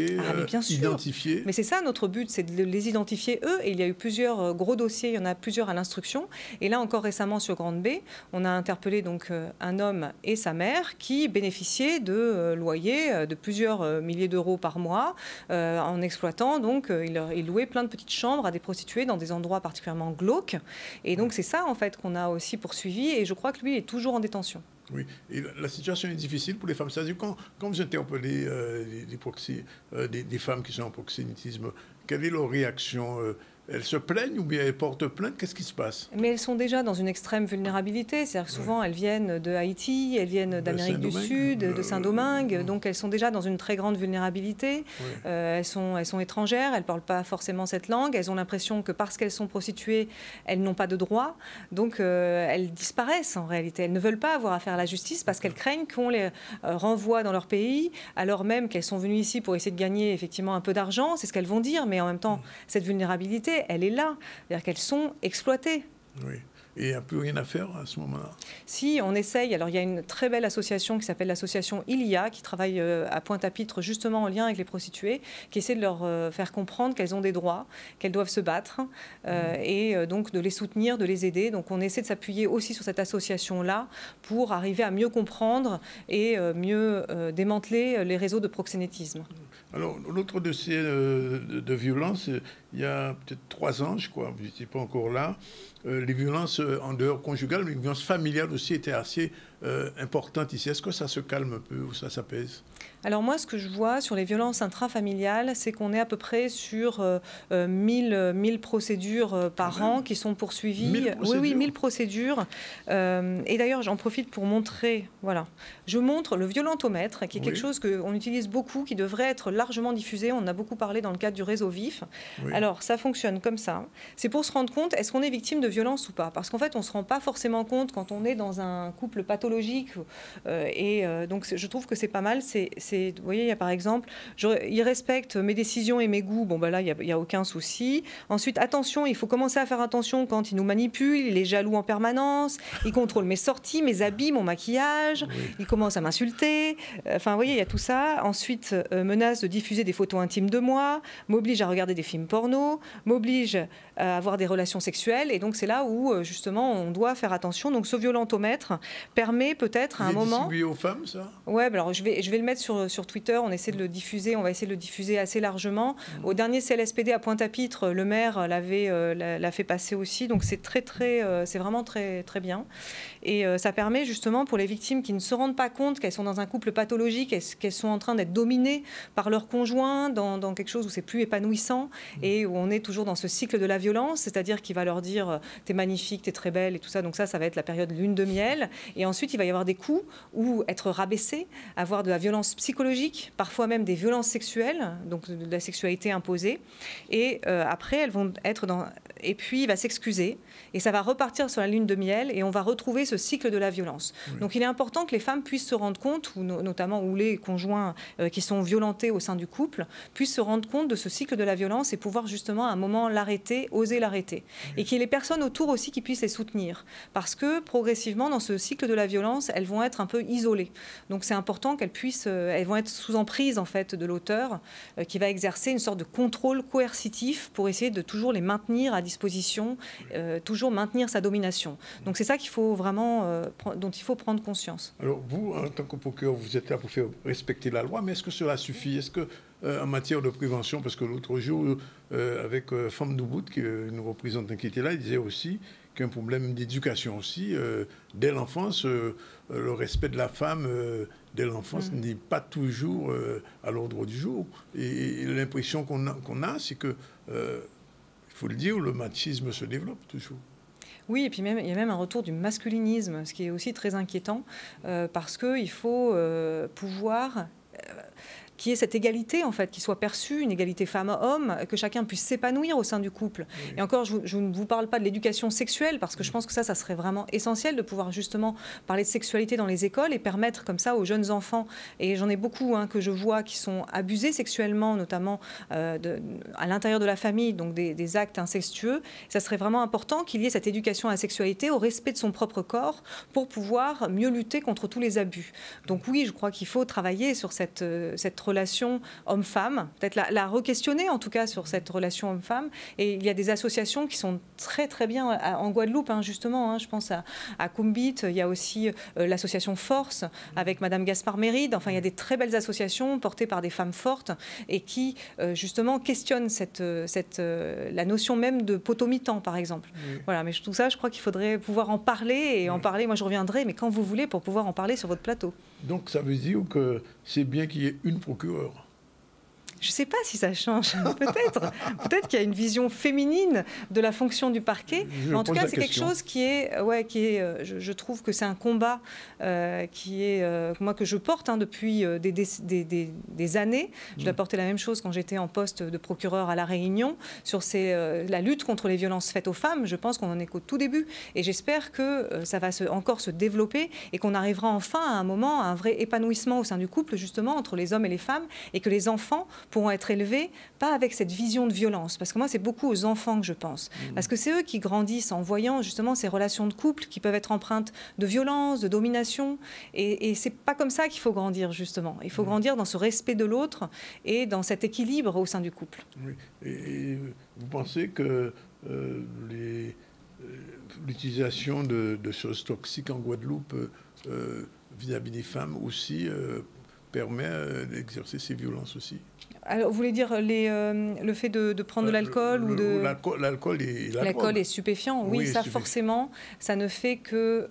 identifiés? Mais c'est ça notre but, c'est de les identifier eux. Et il y a eu plusieurs gros dossiers, il y en a plusieurs à l'instruction. Et là encore récemment sur Grande Bay, on a interpellé donc un homme et sa mère qui bénéficiaient de loyers de plusieurs milliers d'euros par mois en exploitant. Donc ils louaient plein de petites chambres à des prostituées dans des endroits particulièrement glauques. Et donc c'est ça en fait qu'on a aussi poursuivi. Et je crois que lui est toujours en détention. Oui, et la situation est difficile pour les femmes. C'est-à-dire quand vous interpellez des femmes qui sont en proxénétisme, quelle est leur réaction? Elles se plaignent ou bien elles portent plainte? Qu'est-ce qui se passe? Mais elles sont déjà dans une extrême vulnérabilité. C'est-à-dire que souvent, elles viennent de Haïti, elles viennent d'Amérique du Sud, de Saint-Domingue. Donc, elles sont déjà dans une très grande vulnérabilité. Elles sont étrangères, elles ne parlent pas forcément cette langue. Elles ont l'impression que parce qu'elles sont prostituées, elles n'ont pas de droits. Donc, elles disparaissent en réalité. Elles ne veulent pas avoir affaire à la justice parce qu'elles craignent qu'on les renvoie dans leur pays, alors même qu'elles sont venues ici pour essayer de gagner effectivement un peu d'argent. C'est ce qu'elles vont dire. Mais en même temps, cette vulnérabilité, elle est là. C'est-à-dire qu'elles sont exploitées. Oui. Et il n'y a plus rien à faire à ce moment-là? Si, on essaye. Alors, il y a une très belle association qui s'appelle l'association Ilia, qui travaille à Pointe-à-Pitre, justement en lien avec les prostituées, qui essaie de leur faire comprendre qu'elles ont des droits, qu'elles doivent se battre, et donc de les soutenir, de les aider. Donc, on essaie de s'appuyer aussi sur cette association-là pour arriver à mieux comprendre et mieux démanteler les réseaux de proxénétisme. Alors, l'autre dossier de violence, il y a peut-être 3 ans, je crois, vous n'étiez pas encore là, les violences en dehors conjugales, mais les violences familiales aussi étaient assez importantes ici. Est-ce que ça se calme un peu ou ça s'apaise? Alors moi, ce que je vois sur les violences intrafamiliales, c'est qu'on est à peu près sur 1000 procédures par an qui sont poursuivies. 1000 procédures? Oui, 1000 procédures. Et d'ailleurs, j'en profite pour montrer, voilà, je montre le violentomètre, qui est quelque chose qu'on utilise beaucoup, qui devrait être largement diffusé. On en a beaucoup parlé dans le cadre du réseau VIF. Alors, ça fonctionne comme ça. C'est pour se rendre compte, est-ce qu'on est victime de violence ou pas? Parce qu'en fait, on ne se rend pas forcément compte quand on est dans un couple pathologique. Donc, je trouve que c'est pas mal. Vous voyez, il y a par exemple, il respecte mes décisions et mes goûts. Bon, ben là, il n'y a aucun souci. Ensuite, attention, il faut commencer à faire attention quand il nous manipule. Il est jaloux en permanence. Il contrôle mes sorties, mes habits, mon maquillage. Il commence à m'insulter. Enfin, vous voyez, il y a tout ça. Ensuite, menace de diffuser des photos intimes de moi, m'oblige à regarder des films porno, m'oblige à avoir des relations sexuelles. Et donc, c'est là où, justement, on doit faire attention. Donc, ce violentomètre permet peut-être à un moment... distribué aux femmes, ça? Ouais, ben alors je vais le mettre sur Twitter. On essaie de le diffuser. On va essayer de le diffuser assez largement. Au dernier CLSPD à Pointe-à-Pitre, le maire l'a fait passer aussi. Donc, c'est vraiment très, très bien. Et ça permet justement pour les victimes qui ne se rendent pas compte qu'elles sont dans un couple pathologique, qu'elles sont en train d'être dominées par leur conjoint dans quelque chose où c'est plus épanouissant et où on est toujours dans ce cycle de la violence, c'est-à-dire qu'il va leur dire « t'es magnifique, t'es très belle » et tout ça. Donc ça va être la période lune de miel. Et ensuite, il va y avoir des coups où être rabaissé, avoir de la violence psychologique, parfois même des violences sexuelles, donc de la sexualité imposée. Et après, elles vont être dans... Et puis, il va s'excuser et ça va repartir sur la lune de miel et on va retrouver ce cycle de la violence. Oui. Donc, il est important que les femmes puissent se rendre compte, ou notamment où les conjoints qui sont violentés au sein du couple, puissent se rendre compte de ce cycle de la violence et pouvoir justement à un moment l'arrêter, oser l'arrêter. Oui. Et qu'il y ait les personnes autour aussi qui puissent les soutenir. Parce que progressivement, dans ce cycle de la violence, elles vont être un peu isolées. Donc, c'est important qu'elles puissent... elles vont être sous emprise, en fait, de l'auteur qui va exercer une sorte de contrôle coercitif pour essayer de toujours les maintenir à disposition, toujours maintenir sa domination. Donc c'est ça qu'il faut vraiment, dont il faut prendre conscience. Alors vous, en tant que procureur, vous êtes là pour faire respecter la loi, mais est-ce que cela suffit? Est-ce que en matière de prévention, parce que l'autre jour, avec Femme Doubout, qui nous représente, qui était là, il disait aussi qu'il y a un problème d'éducation aussi. Dès l'enfance, le respect de la femme, dès l'enfance, n'est pas toujours à l'ordre du jour. Et l'impression qu'on a, c'est que, il faut le dire, le machisme se développe toujours. Oui, et puis même, il y a même un retour du masculinisme, ce qui est aussi très inquiétant, parce qu'il faut pouvoir qu'il y ait cette égalité, en fait, qui soit perçue, une égalité femme-homme, que chacun puisse s'épanouir au sein du couple. Et encore, je ne vous parle pas de l'éducation sexuelle, parce que je pense que ça serait vraiment essentiel de pouvoir justement parler de sexualité dans les écoles et permettre comme ça aux jeunes enfants, et j'en ai beaucoup que je vois qui sont abusés sexuellement, notamment à l'intérieur de la famille, donc des actes incestueux. Ça serait vraiment important qu'il y ait cette éducation à la sexualité, au respect de son propre corps, pour pouvoir mieux lutter contre tous les abus. Donc oui, je crois qu'il faut travailler sur cette relation homme-femme, peut-être la re-questionner en tout cas sur cette relation homme-femme. Et il y a des associations qui sont très très bien en Guadeloupe, justement. Je pense à Kumbit, il y a aussi l'association Force avec Madame Gaspard Méride. Enfin, il y a des très belles associations portées par des femmes fortes et qui justement questionnent la notion même de potomitan, par exemple. Oui. Voilà, mais tout ça, je crois qu'il faudrait pouvoir en parler et en parler. Moi, je reviendrai, mais quand vous voulez, pour pouvoir en parler sur votre plateau. Donc, ça veut dire que c'est bien qu'il y ait une procureure. Je ne sais pas si ça change, peut-être qu'il y a une vision féminine de la fonction du parquet. Mais en tout cas, c'est quelque chose qui est je trouve que c'est un combat moi que je porte depuis des années. Je dois porter la même chose quand j'étais en poste de procureur à La Réunion sur la lutte contre les violences faites aux femmes. Je pense qu'on en est qu'au tout début, et j'espère que ça va encore se développer et qu'on arrivera enfin à un moment à un vrai épanouissement au sein du couple, justement entre les hommes et les femmes, et que les enfants pourront être élevés, pas avec cette vision de violence. Parce que moi, c'est beaucoup aux enfants que je pense. Parce que c'est eux qui grandissent en voyant justement ces relations de couple qui peuvent être empreintes de violence, de domination. Et c'est pas comme ça qu'il faut grandir, justement. Il faut grandir dans ce respect de l'autre et dans cet équilibre au sein du couple. Oui. Et vous pensez que l'utilisation de choses toxiques en Guadeloupe vis-à-vis des femmes aussi permet d'exercer ces violences aussi? Alors, vous voulez dire le fait de prendre de l'alcool ou de... L'alcool est stupéfiant, oui, ça forcément, ça ne fait que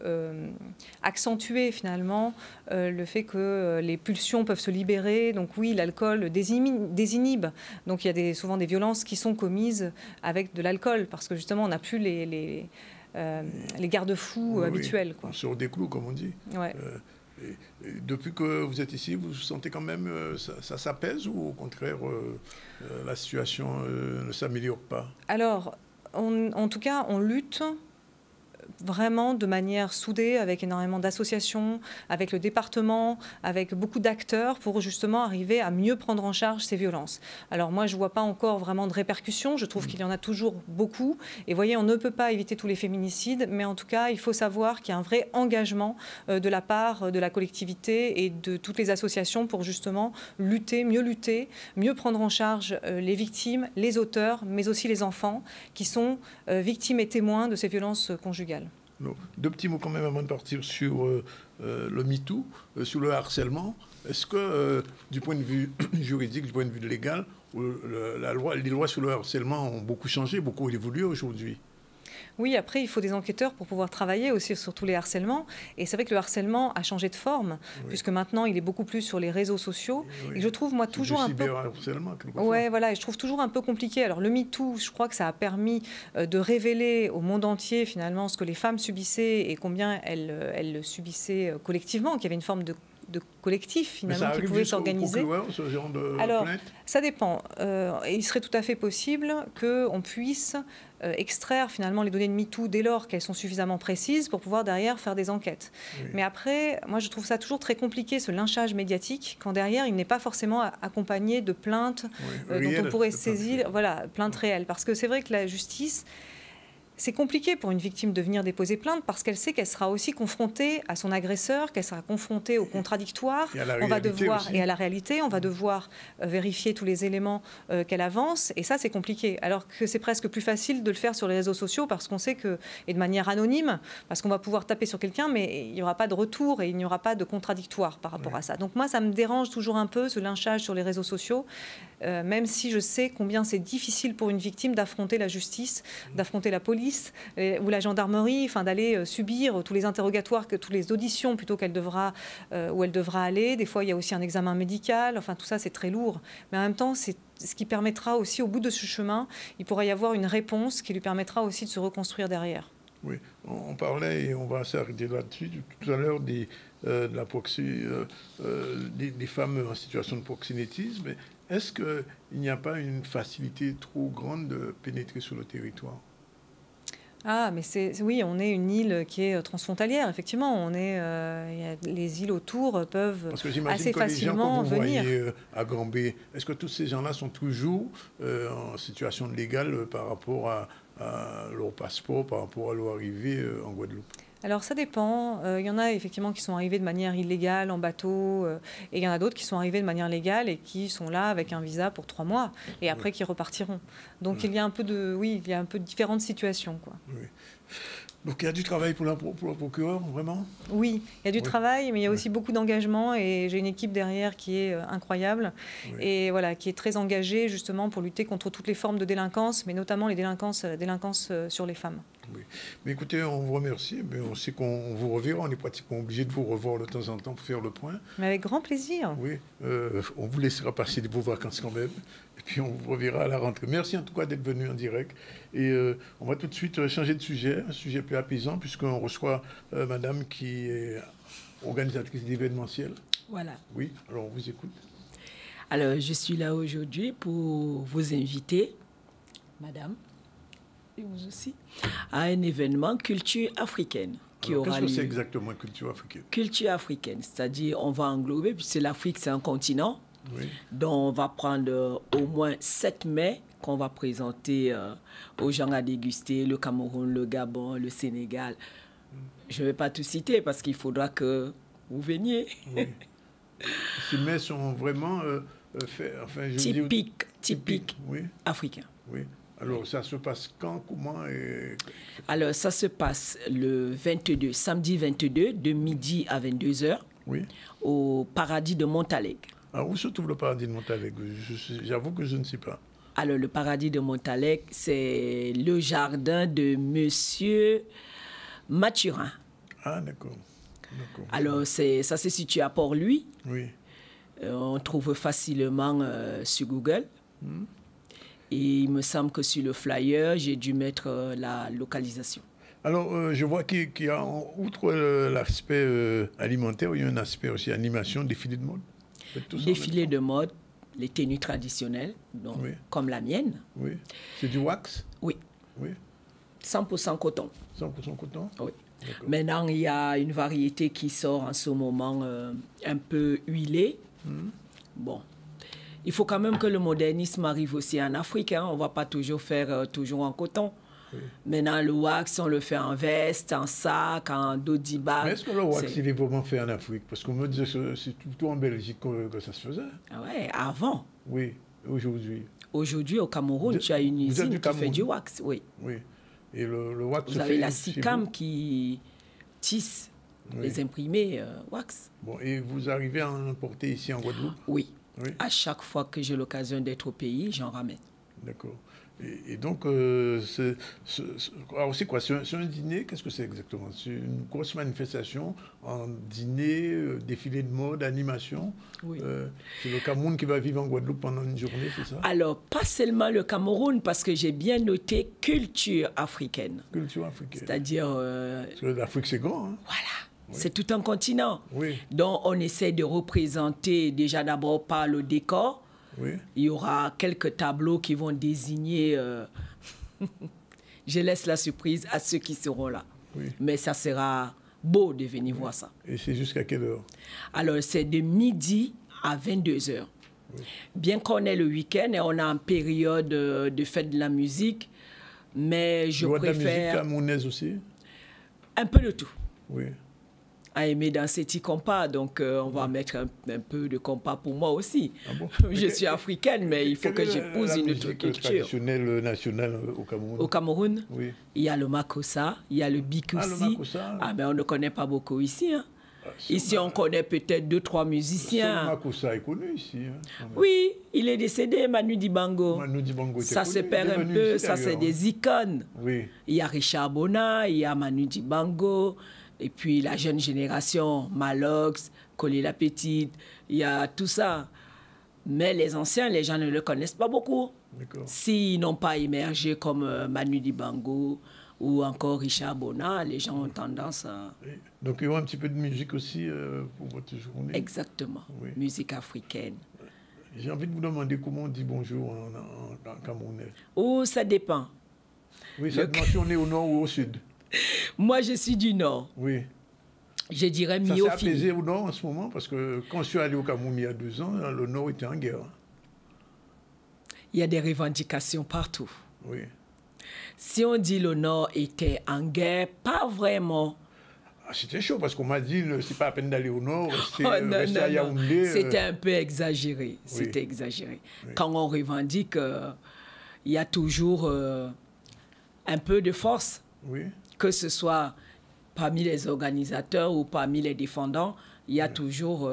accentuer finalement le fait que les pulsions peuvent se libérer. Donc oui, l'alcool désinhibe. Donc il y a souvent des violences qui sont commises avec de l'alcool, parce que justement on n'a plus les garde-fous habituels. Quoi. Sur des clous, comme on dit. Ouais. Et depuis que vous êtes ici, vous sentez quand même ça s'apaise, ou au contraire la situation ne s'améliore pas? Alors, en tout cas, on lutte vraiment de manière soudée, avec énormément d'associations, avec le département, avec beaucoup d'acteurs pour justement arriver à mieux prendre en charge ces violences. Alors moi, je ne vois pas encore vraiment de répercussions, je trouve qu'il y en a toujours beaucoup. Et vous voyez, on ne peut pas éviter tous les féminicides, mais en tout cas, il faut savoir qu'il y a un vrai engagement de la part de la collectivité et de toutes les associations pour justement lutter, mieux prendre en charge les victimes, les auteurs, mais aussi les enfants qui sont victimes et témoins de ces violences conjugales. Deux petits mots quand même avant de partir sur le MeToo, sur le harcèlement. Est-ce que du point de vue juridique, du point de vue légal, les lois sur le harcèlement ont beaucoup changé, beaucoup évolué aujourd'hui? Oui, après, il faut des enquêteurs pour pouvoir travailler aussi sur tous les harcèlements. Et c'est vrai que le harcèlement a changé de forme, puisque maintenant, il est beaucoup plus sur les réseaux sociaux. Et je trouve, moi, toujours un peu... Ouais, voilà, et je trouve toujours un peu compliqué. Alors, le MeToo, je crois que ça a permis de révéler au monde entier, finalement, ce que les femmes subissaient et combien elles le subissaient collectivement, qu'il y avait une forme de collectif finalement qui pouvait s'organiser. Alors, ça dépend. Il serait tout à fait possible qu'on puisse extraire finalement les données de MeToo dès lors qu'elles sont suffisamment précises pour pouvoir derrière faire des enquêtes. Oui. Mais après, moi je trouve ça toujours très compliqué, ce lynchage médiatique, quand derrière il n'est pas forcément accompagné de plaintes dont on pourrait saisir, plaintes réelles. Parce que c'est vrai que la justice... c'est compliqué pour une victime de venir déposer plainte parce qu'elle sait qu'elle sera aussi confrontée à son agresseur, qu'elle sera confrontée au contradictoire. Et à la on va devoir aussi. et à la réalité, on va devoir vérifier tous les éléments qu'elle avance. Et ça, c'est compliqué. Alors que c'est presque plus facile de le faire sur les réseaux sociaux parce qu'on sait que, et de manière anonyme, parce qu'on va pouvoir taper sur quelqu'un, mais il n'y aura pas de retour et il n'y aura pas de contradictoire par rapport à ça. Donc moi, ça me dérange toujours un peu, ce lynchage sur les réseaux sociaux, même si je sais combien c'est difficile pour une victime d'affronter la justice, d'affronter la police ou la gendarmerie, enfin d'aller subir tous les interrogatoires, toutes les auditions plutôt qu'elle devra, où elle devra aller. Des fois, il y a aussi un examen médical. Enfin, tout ça, c'est très lourd. Mais en même temps, c'est ce qui permettra aussi, au bout de ce chemin, il pourra y avoir une réponse qui lui permettra aussi de se reconstruire derrière. Oui, on parlait, et on va s'arrêter là-dessus, tout à l'heure des femmes en situation de proxénétisme. Mais est-ce qu'il n'y a pas une facilité trop grande de pénétrer sur le territoire ? Ah, mais oui, on est une île qui est transfrontalière, effectivement. Les îles autour peuvent assez facilement venir. Parce que j'imagine que les gens que vous voyez à Gambé, est-ce que tous ces gens-là sont toujours en situation légale par rapport à leur passeport, par rapport à leur arrivée en Guadeloupe ? Alors ça dépend. Il y en a effectivement qui sont arrivés de manière illégale en bateau et il y en a d'autres qui sont arrivés de manière légale et qui sont là avec un visa pour 3 mois et après qui repartiront. Donc il y a un peu de différentes situations, quoi. Oui. Donc il y a du travail pour le procureur, vraiment ? Oui, il y a du travail, mais il y a aussi beaucoup d'engagement et j'ai une équipe derrière qui est incroyable et voilà, qui est très engagée justement pour lutter contre toutes les formes de délinquance, mais notamment la délinquance sur les femmes. Oui. Mais écoutez, on vous remercie. Mais on sait qu'on vous reverra. On est pratiquement obligé de vous revoir de temps en temps pour faire le point. Mais avec grand plaisir. Oui. On vous laissera passer vos vacances quand même. Et puis on vous reverra à la rentrée. Merci en tout cas d'être venu en direct. Et on va tout de suite changer de sujet, un sujet plus apaisant, puisqu'on reçoit madame qui est organisatrice d'événementiel. Voilà. Oui, alors on vous écoute. Alors je suis là aujourd'hui pour vous inviter, madame, et vous aussi, à un événement culture africaine qui aura lieu. Qu'est-ce que c'est exactement culture africaine ? Culture africaine, c'est-à-dire on va englober, puisque l'Afrique c'est un continent, donc on va prendre au moins 7 mets qu'on va présenter aux gens à déguster, le Cameroun, le Gabon, le Sénégal. Je ne vais pas tout citer parce qu'il faudra que vous veniez. Oui. Ces mets sont vraiment typiques oui. africains. Oui. Alors, ça se passe quand, comment Alors, ça se passe le 22, samedi 22, de midi à 22h, au Paradis de Montalegre. Ah, où se trouve le Paradis de Montalegre ? J'avoue que je ne sais pas. Alors, le Paradis de Montalegre, c'est le jardin de Monsieur Mathurin. Ah, d'accord. Alors, ça se situe à Port-Louis. Oui. On trouve facilement sur Google. Et il me semble que sur le flyer, j'ai dû mettre la localisation. Alors, je vois qu'il y a, outre l'aspect alimentaire, il y a un aspect aussi animation, défilé de mode. Défilé de mode, les tenues traditionnelles, donc, comme la mienne. Oui. C'est du wax ? Oui. 100% coton. 100% coton ? Oui. Maintenant, il y a une variété qui sort en ce moment un peu huilée. Bon. Il faut quand même que le modernisme arrive aussi en Afrique. Hein. On ne va pas toujours faire toujours en coton. Maintenant, le wax, on le fait en veste, en sac, en dodi bag. Mais est-ce que le wax, il est vraiment fait en Afrique ? Parce qu'on me disait que c'est plutôt en Belgique que ça se faisait. Ah ouais, avant. Oui, aujourd'hui. Aujourd'hui, au Cameroun, tu as une usine qui fait du wax. Oui. Oui. Et le wax vous avez la SICAM qui tisse les imprimés wax. Bon, et vous arrivez à en importer ici en Guadeloupe ? Oui. À chaque fois que j'ai l'occasion d'être au pays, j'en ramène. D'accord. Et donc, alors c'est quoi ? C'est un dîner ? Qu'est-ce que c'est exactement ? C'est une grosse manifestation, un dîner, défilé de mode, animation. Oui. C'est le Cameroun qui va vivre en Guadeloupe pendant une journée, c'est ça ? Alors, pas seulement le Cameroun, parce que j'ai bien noté culture africaine. Culture africaine. C'est-à-dire... Parce que l'Afrique, c'est grand. Hein ? Voilà. C'est tout un continent. Oui. Donc, on essaie de représenter déjà d'abord par le décor. Oui. Il y aura quelques tableaux qui vont désigner... Je laisse la surprise à ceux qui seront là. Oui. Mais ça sera beau de venir voir ça. Et c'est jusqu'à quelle heure ? Alors, c'est de midi à 22h. Oui. Bien qu'on ait le week-end et on a en période de fête de la musique, Mais je préfère... de la musique camerounaise aussi? Un peu de tout. Oui. À aimer danser petit compas, donc on va mettre un peu de compas pour moi aussi. Ah bon? Je suis africaine, mais il faut que j'épouse une autre culture. Traditionnelle nationale au Cameroun? Au Cameroun, oui. Il y a le makossa, il y a le bikoussi. Ah, mais on ne connaît pas beaucoup ici. Hein. Ici, on connaît peut-être 2-3 musiciens. Le makossa est connu ici. Hein, oui, il est décédé, Manu Dibango. Manu Dibango était ça connu, se perd un peu, ça c'est des icônes. Oui. Il y a Richard Bona, il y a Manu Dibango. Et puis la jeune génération, Malox, Colé la Petite, il y a tout ça. Mais les anciens, les gens ne le connaissent pas beaucoup. S'ils n'ont pas émergé comme Manu Dibango ou encore Richard Bona, les gens ont tendance à... Donc il y aura un petit peu de musique aussi pour votre journée? Exactement, oui. Musique africaine. J'ai envie de vous demander comment on dit bonjour en camerounais. Oh, ça dépend. Oui, ça dépend si on est au nord ou au sud. Moi, je suis du Nord. Oui. Je dirais Miofini. Ça s'est apaisé au Nord en ce moment, parce que quand je suis allé au Cameroun il y a 2 ans, le Nord était en guerre. Il y a des revendications partout. Oui. Si on dit le Nord était en guerre, pas vraiment. Ah, c'était chaud, parce qu'on m'a dit, c'est pas la peine d'aller au Nord, rester à Yaoundé. C'était un peu exagéré. Oui. C'était exagéré. Oui. Quand on revendique, il y a toujours un peu de force. Oui. Que ce soit parmi les organisateurs ou parmi les défendants, il y a toujours...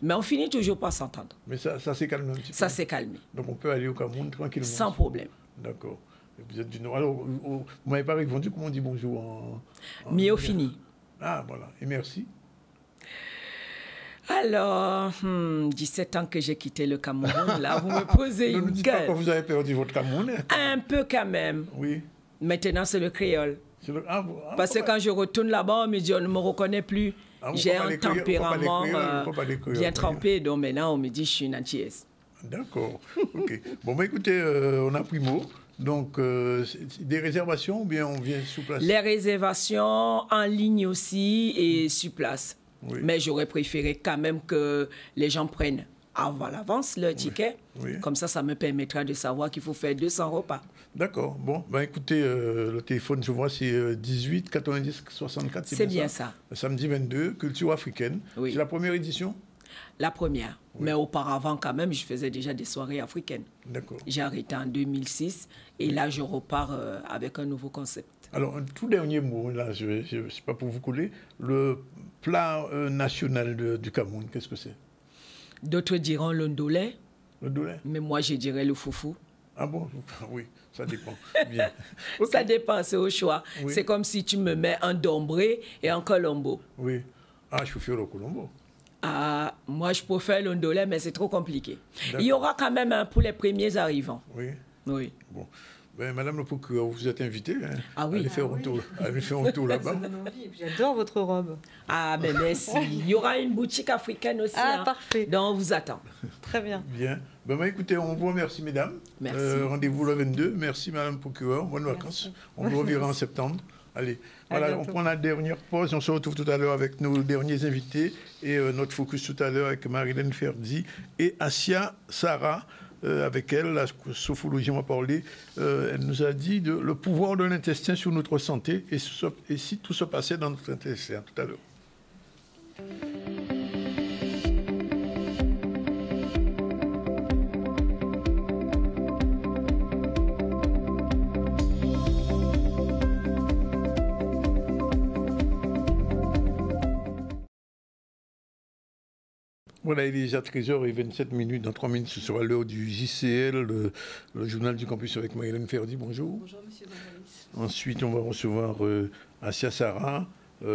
mais on finit toujours par s'entendre. Mais ça s'est calmé un petit peu? Ça s'est calmé. Donc on peut aller au Cameroun tranquillement? Sans problème. D'accord. Vous êtes du Nord. Alors, vous m'avez pas répondu, comment on dit bonjour en Miofini. Ah, voilà. Et merci. Alors, 17 ans que j'ai quitté le Cameroun, là, vous me posez une gueule. Ne pas quand vous avez perdu votre Cameroun. Un peu quand même. Oui. Maintenant, c'est le créole. Parce que quand je retourne là-bas, on me dit, on ne me reconnaît plus. J'ai un tempérament bien trempé, donc maintenant, on me dit, je suis une antillaise. D'accord. OK. Bon, bah, écoutez, on a pris mot. Donc, des réservations ou bien on vient sur place? Les réservations en ligne aussi et sur place. Oui. Mais j'aurais préféré quand même que les gens prennent avant l'avance le ticket. Oui. Oui. Comme ça me permettra de savoir qu'il faut faire 200 repas. D'accord. Bon, ben écoutez, le téléphone, je vois, c'est 18 90 64. C'est bien ça. Samedi 22, culture africaine. Oui. C'est la première édition? La première. Oui. Mais auparavant, quand même, je faisais déjà des soirées africaines. D'accord. J'ai arrêté en 2006 et là, je repars avec un nouveau concept. Alors, un tout dernier mot, là, je ne sais pas pour vous coller. Le plat national du Cameroun, qu'est-ce que c'est? D'autres diront le ndolé. Le ndolé? Mais moi, je dirais le foufou. Ah bon? Oui, ça dépend. Bien. Okay. Ça dépend, c'est au choix. Oui. C'est comme si tu me mets un dombré et un colombo. Oui. Ah, je préfère le colombo. Ah, moi, je préfère le ndolé, mais c'est trop compliqué. Il y aura quand même un pour les premiers arrivants. Oui. Oui. Bon. Ben, Madame le procureur, vous êtes invitée. Hein. Ah oui. Allez faire un tour, là-bas. J'adore votre robe. Ah, ben merci. Il y aura une boutique africaine aussi. Ah, parfait. Donc, on vous attend. Très bien. Bien. Ben, écoutez, on vous remercie, mesdames. Merci. Rendez-vous le 22. Merci, Madame le procureur. Bonnes vacances. On vous reverra en septembre. Allez, voilà, on prend la dernière pause. On se retrouve tout à l'heure avec nos derniers invités et notre focus tout à l'heure avec Marilyn Ferdi et Assia Sarah. Avec elle, la sophrologie m'a parlé, elle nous a dit le pouvoir de l'intestin sur notre santé et si tout se passait dans notre intestin, tout à l'heure. Voilà, il est déjà 13h27. Dans 3 minutes, ce sera l'heure du JCL, le journal du campus avec Marilyn Ferdi. Bonjour. Bonjour, monsieur Vangelis. Ensuite, on va recevoir Assia Sarah,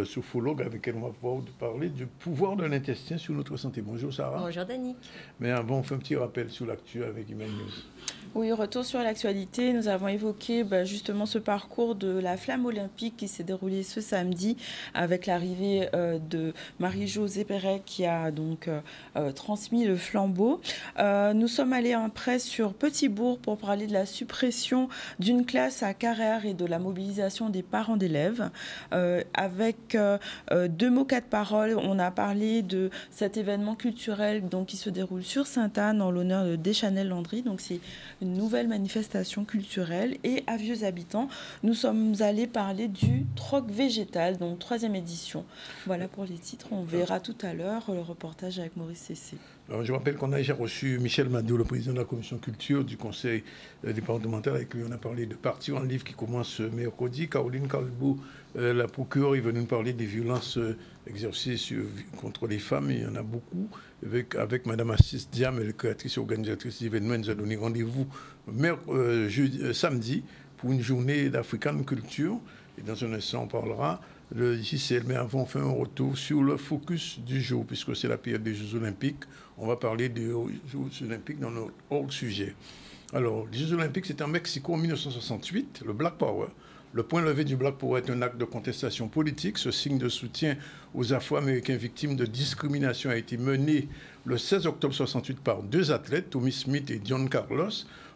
sophrologue, avec elle on va pouvoir parler du pouvoir de l'intestin sur notre santé. Bonjour, Sarah. Bonjour, Danick. Mais avant, on fait un petit rappel sur l'actu avec Iman News. Oui, retour sur l'actualité. Nous avons évoqué justement ce parcours de la flamme olympique qui s'est déroulé ce samedi avec l'arrivée de Marie-Josée Pérec qui a donc transmis le flambeau. Nous sommes allés après sur Petit-Bourg pour parler de la suppression d'une classe à Carrère et de la mobilisation des parents d'élèves. Avec 2 mots, 4 paroles, on a parlé de cet événement culturel donc, qui se déroule sur Sainte-Anne en l'honneur de Deschanel Landry. Donc c'est une nouvelle manifestation culturelle. Et à Vieux Habitants, nous sommes allés parler du troc végétal, donc 3e édition. Voilà pour les titres. On verra tout à l'heure le reportage avec Maurice Cessé. Alors, je rappelle qu'on a déjà reçu Michel Madou, le président de la commission culture du conseil départemental. Avec lui, on a parlé de Partir en livre qui commence mercredi. Caroline Calbou, la procureure, est venue nous parler des violences exercées contre les femmes. Il y en a beaucoup. Avec Mme Assis Diam, elle est créatrice et organisatrice d'événements. Elle nous a donné rendez-vous samedi pour une journée d'African Culture. Et dans un instant, on parlera le JCL. Mais avant, on fait un retour sur le focus du jour, puisque c'est la période des Jeux Olympiques. On va parler des Jeux Olympiques dans notre autre sujet. Alors, les Jeux Olympiques, c'était en Mexico en 1968, le Black Power. Le point levé du Black Power est un acte de contestation politique. Ce signe de soutien aux Afro-Américains victimes de discrimination a été mené le 16 octobre 1968 par 2 athlètes, Tommy Smith et John Carlos,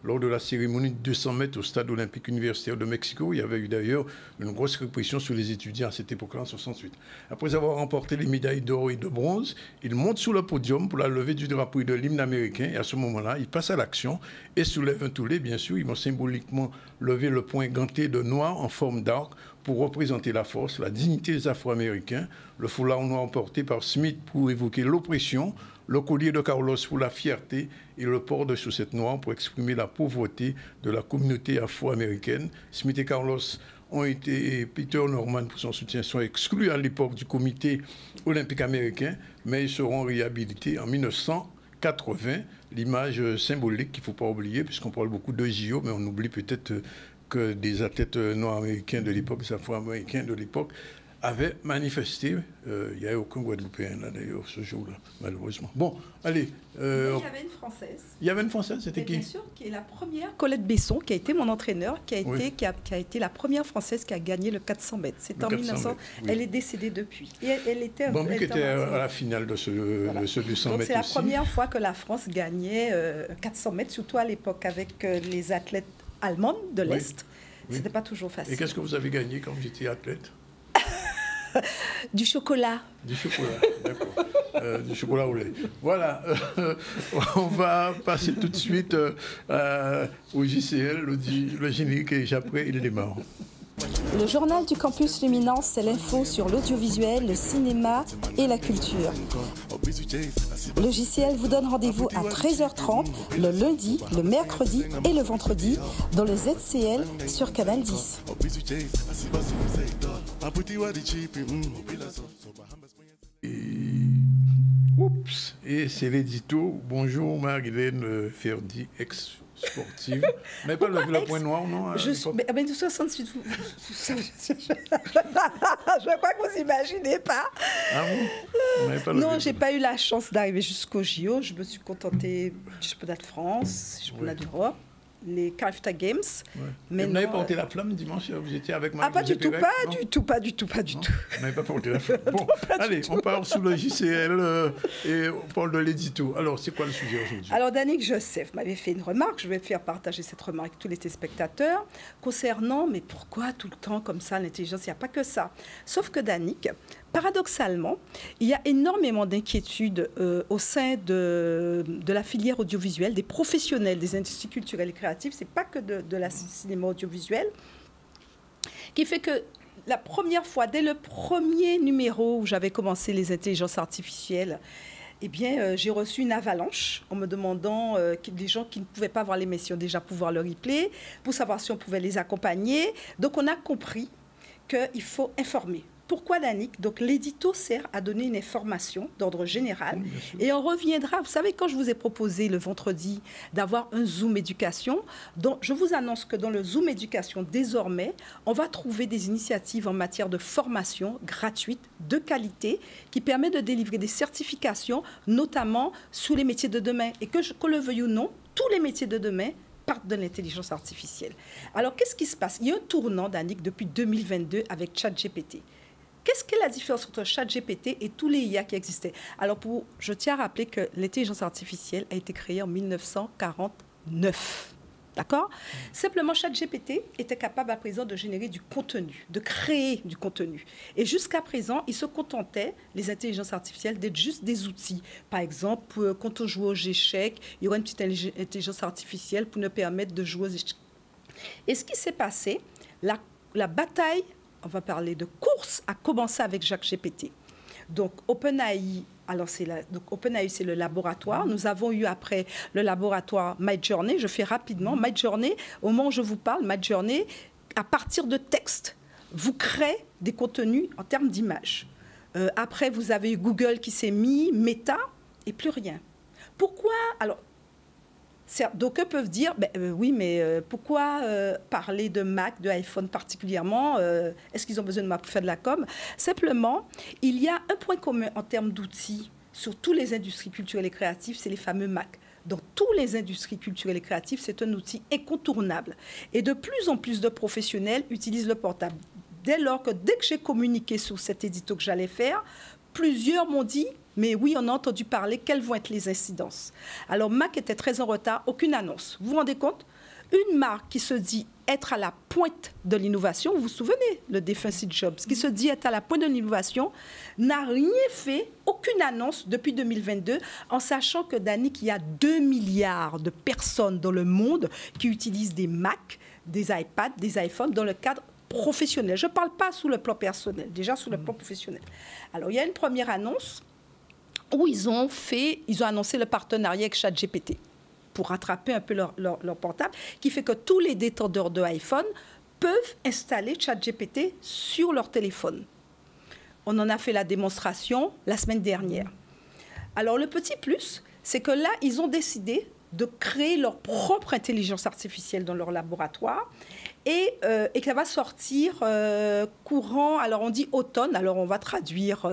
lors de la cérémonie de 200 mètres au stade olympique universitaire de Mexico. Il y avait eu d'ailleurs une grosse répression sur les étudiants à cette époque-là, en 1968. Après avoir remporté les médailles d'or et de bronze, il monte sur le podium pour la levée du drapeau et de l'hymne américain. Et à ce moment-là, il passe à l'action et soulève un tollé, bien sûr. Ils vont symboliquement lever le poing ganté de noir en forme d'arc pour représenter la force, la dignité des Afro-Américains, le foulard noir emporté par Smith pour évoquer l'oppression, le collier de Carlos pour la fierté et le port de chaussettes noires pour exprimer la pauvreté de la communauté afro-américaine. Smith et Carlos ont été, Peter Norman pour son soutien, sont exclus à l'époque du comité olympique américain, mais ils seront réhabilités en 1980. L'image symbolique qu'il ne faut pas oublier, puisqu'on parle beaucoup de JO, mais on oublie peut-être que des athlètes noirs américains de l'époque, des afro-américains de l'époque, avaient manifesté. Il n'y avait aucun Guadeloupéen là d'ailleurs ce jour-là, malheureusement. Bon, allez. Il y avait une Française. Il y avait une Française, c'était qui? Bien sûr, qui est la première, Colette Besson, qui a été mon entraîneur, qui a été la première Française qui a gagné le 400 mètres. C'était en 1900. Oui. Elle est décédée depuis. Et elle était. Bambi qui était à la finale de ce 200 Donc mètres. C'est la première fois que la France gagnait 400 mètres, surtout à l'époque avec les athlètes allemandes de l'Est. Oui. C'était pas toujours facile. Et qu'est-ce que vous avez gagné quand vous étiez athlète? Du chocolat. Du chocolat, d'accord. Du chocolat au lait. Voilà. On va passer tout de suite au JCL, le générique, et après, il démarre. Le journal du campus Luminance, c'est l'info sur l'audiovisuel, le cinéma et la culture. Le JCL vous donne rendez-vous à 13h30 le lundi, le mercredi et le vendredi dans le ZCL sur Canal 10. Et c'est l'édito. Bonjour Marie-Hélène Ferdi, ex-sportive. Mais pas le point noir, non? Mais de 68, je crois que vous n'imaginez pas. Ah bon? Non, je n'ai pas eu la chance d'arriver jusqu'au JO. Je me suis contentée du championnat de France, du championnat d'Europe, les Califta Games. Ouais. Mais vous n'avez pas porté la flamme dimanche? Vous étiez avec Marie? Ah, pas du tout, pas du tout. Vous n'avez pas porté la flamme. Bon, allez, on part sur le JCL et on parle de l'édito. Alors, c'est quoi le sujet aujourd'hui? Alors, Danick Joseph m'avait fait une remarque. Je vais faire partager cette remarque avec tous les téléspectateurs concernant, mais pourquoi tout le temps comme ça, l'intelligence? Il n'y a pas que ça. Sauf que Danick, paradoxalement, il y a énormément d'inquiétudes au sein de la filière audiovisuelle, des professionnels des industries culturelles et créatives. Ce n'est pas que de la cinéma audiovisuel, qui fait que la première fois, dès le premier numéro où j'avais commencé les intelligences artificielles, eh bien, j'ai reçu une avalanche en me demandant des gens qui ne pouvaient pas voir l'émission déjà pouvoir le replay, pour savoir si on pouvait les accompagner. Donc, on a compris qu'il faut informer. Pourquoi, Danick? Donc, l'édito sert à donner une information d'ordre général. Et on reviendra. Vous savez, quand je vous ai proposé le vendredi d'avoir un Zoom éducation, donc je vous annonce que dans le Zoom éducation, désormais, on va trouver des initiatives en matière de formation gratuite, de qualité, qui permet de délivrer des certifications, notamment sur les métiers de demain. Et qu'on le veuille ou non, tous les métiers de demain partent de l'intelligence artificielle. Alors, qu'est-ce qui se passe? Il y a un tournant, Danick, depuis 2022 avec ChatGPT. Qu'est-ce qu'est la différence entre ChatGPT et tous les IA qui existaient? Alors, je tiens à rappeler que l'intelligence artificielle a été créée en 1949. D'accord? Simplement, ChatGPT était capable à présent de générer du contenu, de créer du contenu. Et jusqu'à présent, il se contentait, les intelligences artificielles, d'être juste des outils. Par exemple, quand on joue aux échecs, il y aura une petite intelligence artificielle pour nous permettre de jouer aux échecs. Et ce qui s'est passé, la bataille, on va parler de course, a commencé avec ChatGPT. Donc, OpenAI, OpenAI, c'est le laboratoire. Nous avons eu après le laboratoire Midjourney. Je fais rapidement. Midjourney, au moment où je vous parle, Midjourney, à partir de textes, vous créez des contenus en termes d'images. Après, vous avez eu Google qui s'est mis, Meta, et plus rien. Pourquoi? Alors, d'aucuns peuvent dire, oui, mais pourquoi parler de Mac, de iPhone particulièrement? Est-ce qu'ils ont besoin de moi pour faire de la com? Simplement, il y a un point commun en termes d'outils sur toutes les industries culturelles et créatives, c'est les fameux Mac. Dans toutes les industries culturelles et créatives, c'est un outil incontournable. Et de plus en plus de professionnels utilisent le portable. Dès que j'ai communiqué sur cet édito que j'allais faire, plusieurs m'ont dit, mais oui, on a entendu parler, quelles vont être les incidences? Alors, Mac était très en retard, aucune annonce. Vous vous rendez compte? Une marque qui se dit être à la pointe de l'innovation, vous vous souvenez, le défunt Steve Jobs, qui se dit être à la pointe de l'innovation, n'a rien fait, aucune annonce depuis 2022, en sachant que, Danick, il y a 2 milliards de personnes dans le monde qui utilisent des Mac, des iPads, des iPhones dans le cadre professionnel. Je ne parle pas sous le plan personnel, déjà sous le plan professionnel. Alors, il y a une première annonce où ils ont annoncé le partenariat avec ChatGPT pour rattraper un peu leur portable, qui fait que tous les détenteurs de iPhone peuvent installer ChatGPT sur leur téléphone. On en a fait la démonstration la semaine dernière. Alors, le petit plus, c'est que là, ils ont décidé de créer leur propre intelligence artificielle dans leur laboratoire et que ça va sortir courant, alors on dit automne, alors on va traduire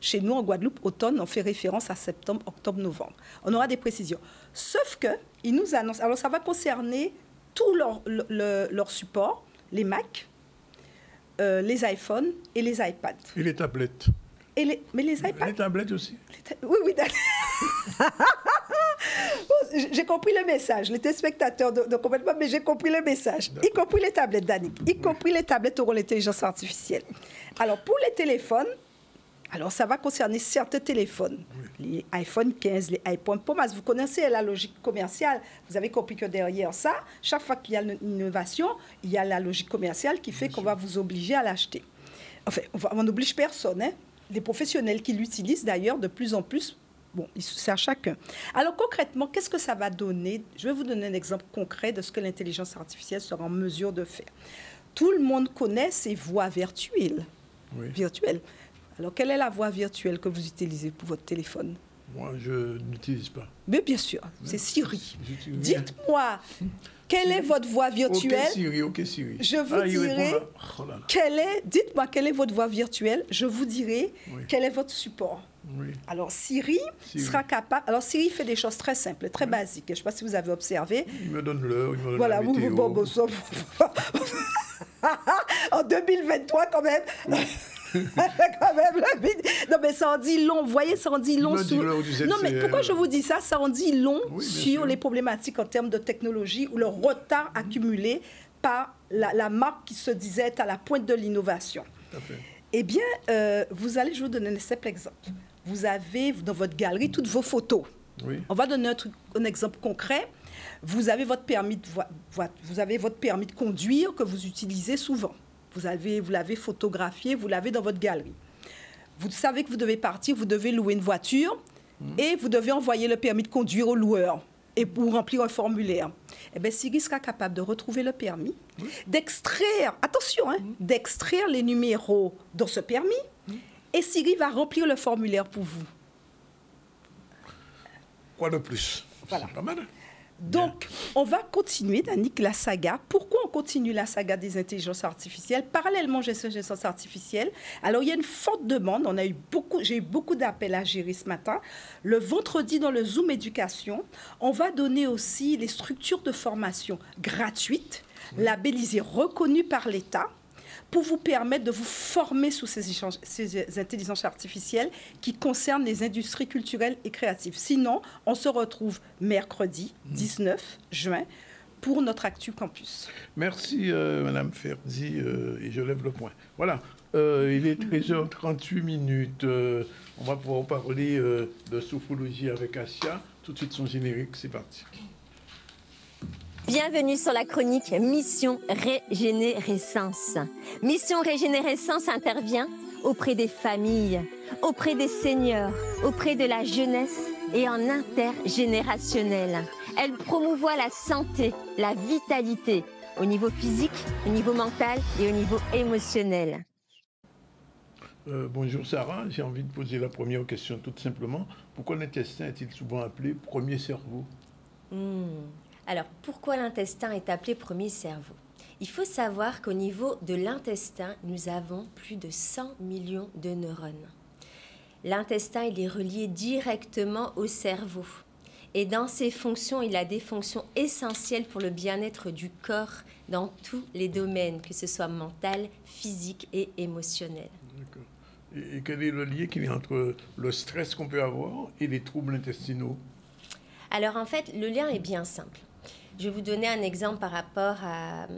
chez nous en Guadeloupe, automne, on fait référence à septembre, octobre, novembre. On aura des précisions. Sauf qu'ils nous annoncent, alors ça va concerner tout leur support, les Mac, les iPhones et les iPads. Et les tablettes. Mais les iPads. Les tablettes aussi. Oui, j'ai compris le message. Les téléspectateurs de complètement, mais j'ai compris le message. Y compris les tablettes, Danick. Y compris les tablettes auront l'intelligence artificielle. Alors, pour les téléphones, alors ça va concerner certains téléphones. Les iPhone 15, les iPhone Pro Max. Vous connaissez la logique commerciale. Vous avez compris que derrière ça, chaque fois qu'il y a une innovation, il y a la logique commerciale qui fait qu'on va vous obliger à l'acheter. Enfin, on n'oblige personne, hein. Les professionnels qui l'utilisent d'ailleurs de plus en plus, bon, c'est à chacun. Alors concrètement, qu'est-ce que ça va donner? Je vais vous donner un exemple concret de ce que l'intelligence artificielle sera en mesure de faire. Tout le monde connaît ces voix virtuelles. Oui. Virtuelles. Alors, quelle est la voix virtuelle que vous utilisez pour votre téléphone? Moi, je n'utilise pas. Mais bien sûr, c'est Siri. Dites-moi, quelle est votre voix virtuelle? Ok, Siri. Je vous dirai, dites-moi quelle est votre voix virtuelle, je vous dirai quel est votre support. Oui. Alors, Siri sera capable... Alors, Siri fait des choses très simples, très basiques. Je ne sais pas si vous avez observé. Il me donne l'heure, il me donne voilà, la météo. En 2023, quand même... quand même, non, mais ça en dit long. Vous voyez, ça en dit long sur... Non, mais pourquoi je vous dis ça? Ça en dit long sur les problématiques en termes de technologie ou le retard accumulé par la marque qui se disait être à la pointe de l'innovation. Eh bien, je vais vous donner un simple exemple. Vous avez dans votre galerie toutes vos photos. Oui. On va donner un exemple concret. Vous avez votre permis de conduire que vous utilisez souvent. Vous l'avez photographié, vous l'avez dans votre galerie. Vous savez que vous devez partir, vous devez louer une voiture et vous devez envoyer le permis de conduire au loueur et pour remplir un formulaire. Eh bien, Siri sera capable de retrouver le permis, d'extraire, attention, d'extraire les numéros dans ce permis et Siri va remplir le formulaire pour vous. Quoi de plus? Voilà. Pas mal. Donc, on va continuer, Danick, la saga. Pourquoi on continue la saga des intelligences artificielles? Parallèlement aux intelligences artificielles, alors il y a une forte demande. J'ai eu beaucoup d'appels à gérer ce matin. Le vendredi, dans le Zoom Éducation, on va donner aussi les structures de formation gratuites, labellisées, reconnues par l'État, pour vous permettre de vous former sous ces intelligences artificielles qui concernent les industries culturelles et créatives. Sinon, on se retrouve mercredi 19 juin pour notre Actu Campus. Merci Madame Ferdi, et je lève le point. Voilà, il est 13h38. On va pouvoir parler de sophrologie avec Asia. Tout de suite son générique, c'est parti. Bienvenue sur la chronique Mission Régénérescence. Mission Régénérescence intervient auprès des familles, auprès des seniors, auprès de la jeunesse et en intergénérationnel. Elle promouvoit la santé, la vitalité au niveau physique, au niveau mental et au niveau émotionnel. Bonjour Sarah, j'ai envie de poser la première question tout simplement. Pourquoi l'intestin est-il souvent appelé premier cerveau? Alors, pourquoi l'intestin est appelé premier cerveau? Il faut savoir qu'au niveau de l'intestin, nous avons plus de 100 millions de neurones. L'intestin, il est relié directement au cerveau. Et dans ses fonctions, il a des fonctions essentielles pour le bien-être du corps dans tous les domaines, que ce soit mental, physique et émotionnel. D'accord. Et quel est le lien qu'il y a entre le stress qu'on peut avoir et les troubles intestinaux? Alors en fait, le lien est bien simple. Je vais vous donner un exemple par rapport à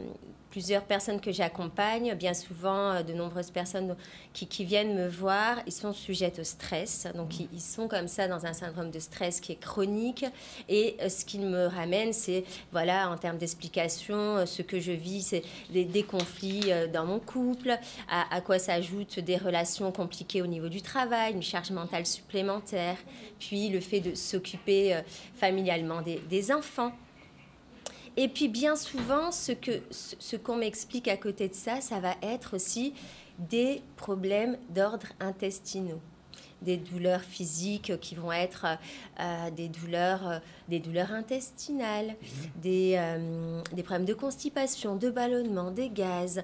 plusieurs personnes que j'accompagne. Bien souvent, de nombreuses personnes qui viennent me voir, ils sont sujettes au stress. Donc, ils sont comme ça dans un syndrome de stress qui est chronique. Et ce qu'ils me ramènent, c'est, voilà, en termes d'explication, ce que je vis, c'est des conflits dans mon couple, à quoi s'ajoutent des relations compliquées au niveau du travail, une charge mentale supplémentaire, puis le fait de s'occuper familialement des enfants. Et puis bien souvent, ce qu'on m'explique à côté de ça, ça va être aussi des problèmes d'ordre intestinaux, des douleurs physiques qui vont être des douleurs intestinales, des problèmes de constipation, de ballonnement, des gaz.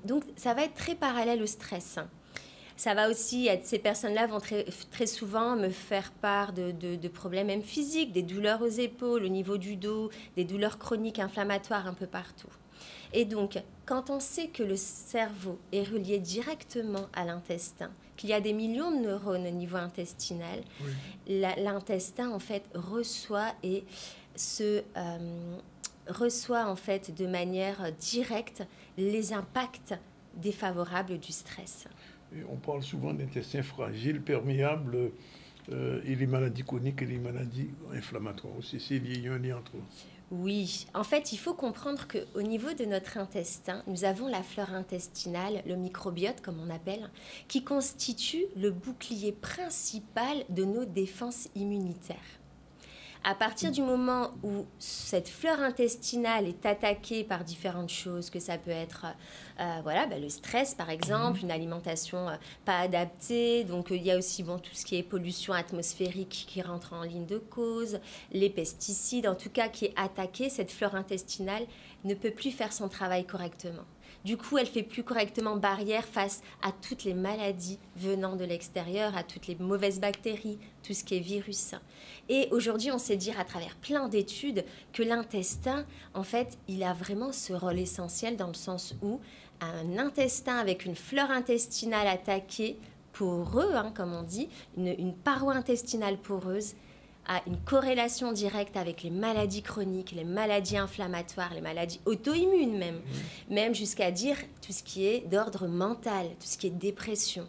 Donc ça va être très parallèle au stress. Ça va aussi, ces personnes-là vont très souvent me faire part de problèmes même physiques, des douleurs aux épaules, au niveau du dos, des douleurs chroniques inflammatoires un peu partout. Et donc, quand on sait que le cerveau est relié directement à l'intestin, qu'il y a des millions de neurones au niveau intestinal, oui, l'intestin, en fait, reçoit en fait de manière directe les impacts défavorables du stress. Et on parle souvent d'intestin fragile, perméable, et les maladies chroniques et les maladies inflammatoires aussi. C'est lié, il y a un lien entre eux. Oui, en fait, il faut comprendre qu'au niveau de notre intestin, nous avons la flore intestinale, le microbiote, comme on appelle, qui constitue le bouclier principal de nos défenses immunitaires. À partir du moment où cette flore intestinale est attaquée par différentes choses, que ça peut être le stress par exemple, une alimentation pas adaptée, donc il y a aussi tout ce qui est pollution atmosphérique qui rentre en ligne de cause, les pesticides, en tout cas qui est attaquée, cette flore intestinale ne peut plus faire son travail correctement. Du coup, elle fait plus correctement barrière face à toutes les maladies venant de l'extérieur, à toutes les mauvaises bactéries, tout ce qui est virus. Et aujourd'hui, on sait dire à travers plein d'études que l'intestin, en fait, il a vraiment ce rôle essentiel dans le sens où un intestin avec une flore intestinale attaquée, poreux, comme on dit, une paroi intestinale poreuse, a une corrélation directe avec les maladies chroniques, les maladies inflammatoires, les maladies auto-immunes même jusqu'à dire tout ce qui est d'ordre mental, tout ce qui est dépression.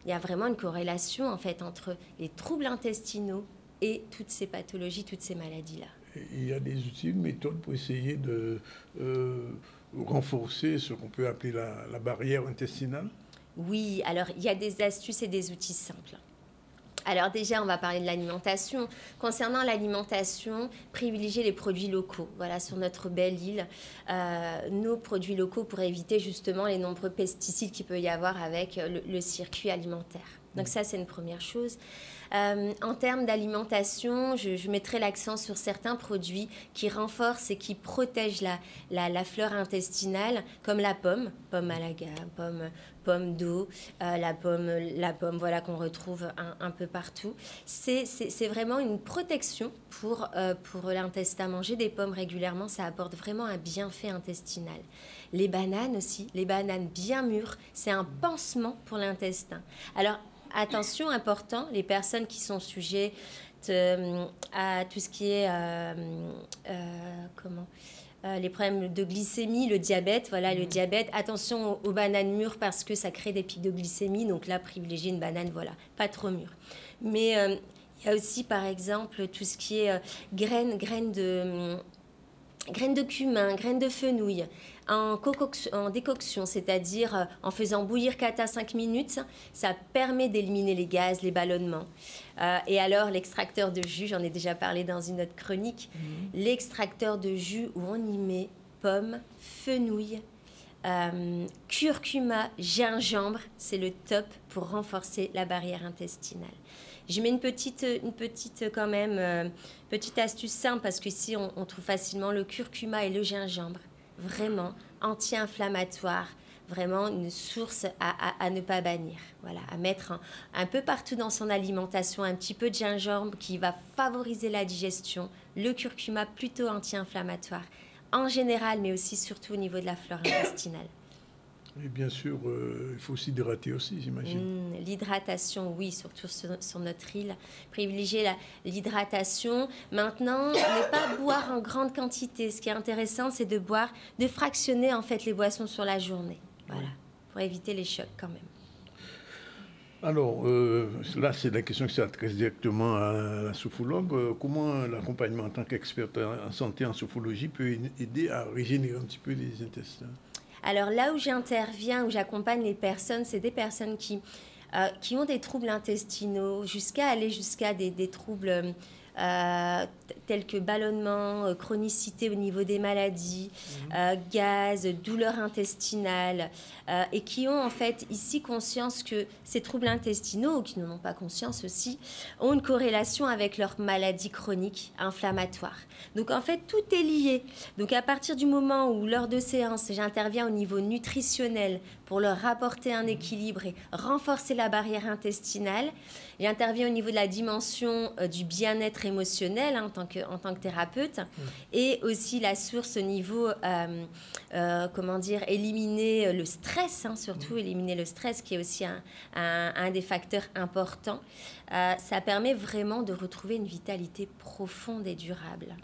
Il y a vraiment une corrélation en fait entre les troubles intestinaux et toutes ces pathologies, toutes ces maladies-là. Il y a des outils, une méthode pour essayer de renforcer ce qu'on peut appeler la barrière intestinale? Oui, alors il y a des astuces et des outils simples. Alors déjà, on va parler de l'alimentation. Concernant l'alimentation, privilégier les produits locaux. Voilà, sur notre belle île, nos produits locaux pour éviter justement les nombreux pesticides qu'il peut y avoir avec le circuit alimentaire. Donc ça, c'est une première chose. En termes d'alimentation, je mettrai l'accent sur certains produits qui renforcent et qui protègent la flore intestinale, comme la pomme à la gamme, pomme d'eau, la pomme voilà, qu'on retrouve un peu partout. C'est vraiment une protection pour l'intestin. Manger des pommes régulièrement, ça apporte vraiment un bienfait intestinal. Les bananes aussi, les bananes bien mûres, c'est un pansement pour l'intestin. Alors, attention, important, les personnes qui sont sujettes à tout ce qui est les problèmes de glycémie, le diabète. Voilà, le diabète. Attention aux bananes mûres parce que ça crée des pics de glycémie. Donc là, privilégier une banane, voilà, pas trop mûre. Mais il y a aussi, par exemple, tout ce qui est graines de cumin, graines de fenouil, en décoction, c'est-à-dire en faisant bouillir 4 à 5 minutes, ça permet d'éliminer les gaz, les ballonnements. Et alors, l'extracteur de jus, j'en ai déjà parlé dans une autre chronique, l'extracteur de jus où on y met pommes, fenouil, curcuma, gingembre, c'est le top pour renforcer la barrière intestinale. Je mets une petite quand même, petite astuce simple parce qu'ici on trouve facilement le curcuma et le gingembre, vraiment anti-inflammatoire, vraiment une source à ne pas bannir. Voilà, à mettre un peu partout dans son alimentation, un petit peu de gingembre qui va favoriser la digestion, le curcuma plutôt anti-inflammatoire en général, mais aussi surtout au niveau de la flore intestinale. Et bien sûr, il faut s'hydrater aussi, j'imagine. L'hydratation, oui, surtout sur notre île. Privilégier l'hydratation. Maintenant, ne pas boire en grande quantité. Ce qui est intéressant, c'est de fractionner en fait les boissons sur la journée. Voilà, pour éviter les chocs quand même. Alors, là, c'est la question qui s'adresse directement à la sophrologue. Comment l'accompagnement en tant qu'experte en santé, en sophrologie, peut aider à régénérer un petit peu les intestins? Alors là où j'interviens, où j'accompagne les personnes, c'est des personnes qui ont des troubles intestinaux, jusqu'à des troubles tels que ballonnement, chronicité au niveau des maladies, gaz, douleurs intestinales, et qui ont en fait ici conscience que ces troubles intestinaux, ou qui n'en ont pas conscience aussi, ont une corrélation avec leur maladie chronique inflammatoire. Donc en fait, tout est lié. Donc à partir du moment où, lors de séance, j'interviens au niveau nutritionnel pour leur rapporter un équilibre et renforcer la barrière intestinale, j'interviens au niveau de la dimension du bien-être émotionnel en tant que thérapeute, et aussi la source au niveau, éliminer le stress, surtout éliminer le stress qui est aussi un des facteurs importants. Ça permet vraiment de retrouver une vitalité profonde et durable.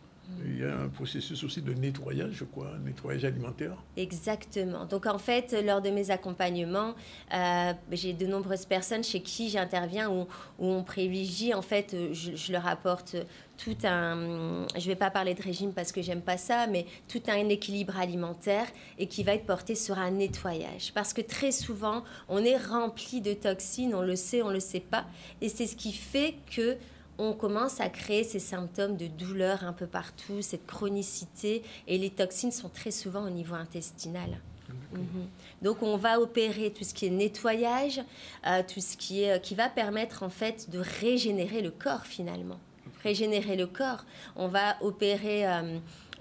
Il y a un processus aussi de nettoyage, je crois, un nettoyage alimentaire. Exactement. Donc en fait, lors de mes accompagnements, j'ai de nombreuses personnes chez qui j'interviens où on privilégie, en fait, je leur apporte tout un... Je ne vais pas parler de régime parce que j'aime pas ça, mais tout un équilibre alimentaire et qui va être porté sur un nettoyage. Parce que très souvent, on est rempli de toxines, on le sait pas. Et c'est ce qui fait que on commence à créer ces symptômes de douleur un peu partout, cette chronicité, et les toxines sont très souvent au niveau intestinal. Donc on va opérer tout ce qui est nettoyage, tout ce qui va permettre en fait de régénérer le corps finalement. Régénérer le corps, on va opérer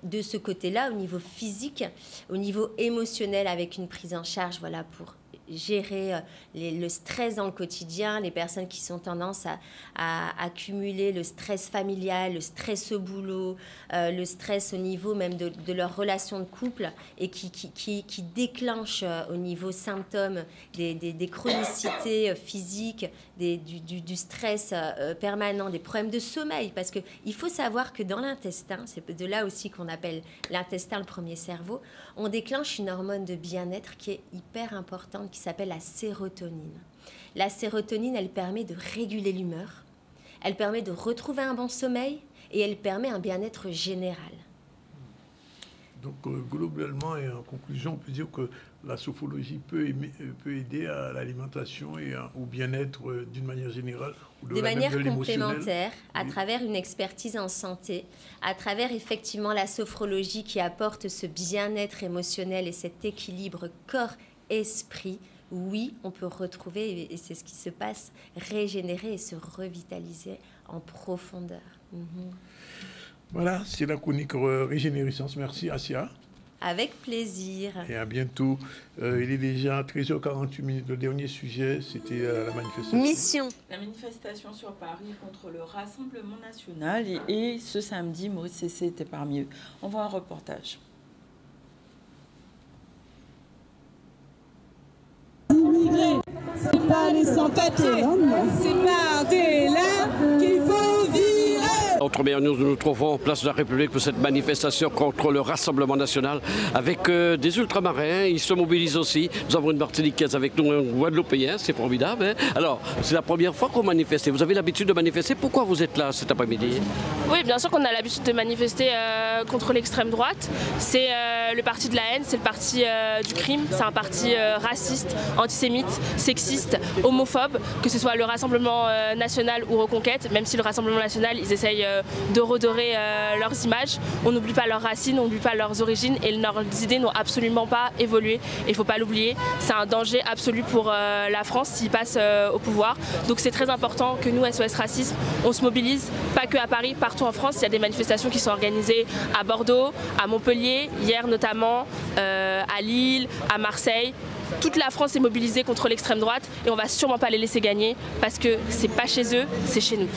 de ce côté-là au niveau physique, au niveau émotionnel avec une prise en charge, voilà, pour gérer le stress dans le quotidien, les personnes qui sont tendance à accumuler le stress familial, le stress au boulot, le stress au niveau même de leur relation de couple et qui déclenchent au niveau symptômes des chronicités physiques, du stress permanent, des problèmes de sommeil. Parce qu'il faut savoir que dans l'intestin, c'est de là aussi qu'on appelle l'intestin le premier cerveau, on déclenche une hormone de bien-être qui est hyper importante, qui s'appelle la sérotonine. La sérotonine, elle permet de réguler l'humeur, elle permet de retrouver un bon sommeil et elle permet un bien-être général. Donc globalement et en conclusion, on peut dire que la sophrologie peut aider à l'alimentation et au bien-être d'une manière générale. De manière complémentaire, à travers une expertise en santé, à travers effectivement la sophrologie qui apporte ce bien-être émotionnel et cet équilibre corps-esprit. Oui, on peut retrouver, et c'est ce qui se passe, régénérer et se revitaliser en profondeur. Voilà, c'est la chronique Régénérescence. Merci, Assia. Avec plaisir. Et à bientôt. Il est déjà 13h48. Le dernier sujet, c'était la manifestation. La manifestation sur Paris contre le Rassemblement national. Et ce samedi, Maurice Cessé était parmi eux. On voit un reportage. C'est pas les sans-papiers, c'est pas là qu'il faut virer. Donc Outre-mer, nous nous trouvons place de la République pour cette manifestation contre le Rassemblement national avec des ultramarins. Ils se mobilisent aussi. Nous avons une Martiniquaise avec nous, un Guadeloupéen, c'est formidable. Hein. Alors, c'est la première fois qu'on manifeste. Vous avez l'habitude de manifester. Pourquoi vous êtes là cet après-midi? Oui, bien sûr qu'on a l'habitude de manifester contre l'extrême droite. C'est le parti de la haine, c'est le parti du crime. C'est un parti raciste, antisémite, sexiste, homophobe, que ce soit le Rassemblement national ou Reconquête, même si le Rassemblement national, ils essayent de redorer leurs images. On n'oublie pas leurs racines, on n'oublie pas leurs origines et leurs idées n'ont absolument pas évolué. Et il ne faut pas l'oublier, c'est un danger absolu pour la France s'ils passent au pouvoir. Donc c'est très important que nous, SOS Racisme, on se mobilise, pas que à Paris, partout en France. Il y a des manifestations qui sont organisées à Bordeaux, à Montpellier, hier notamment, à Lille, à Marseille. Toute la France est mobilisée contre l'extrême droite et on ne va sûrement pas les laisser gagner parce que c'est pas chez eux, c'est chez nous.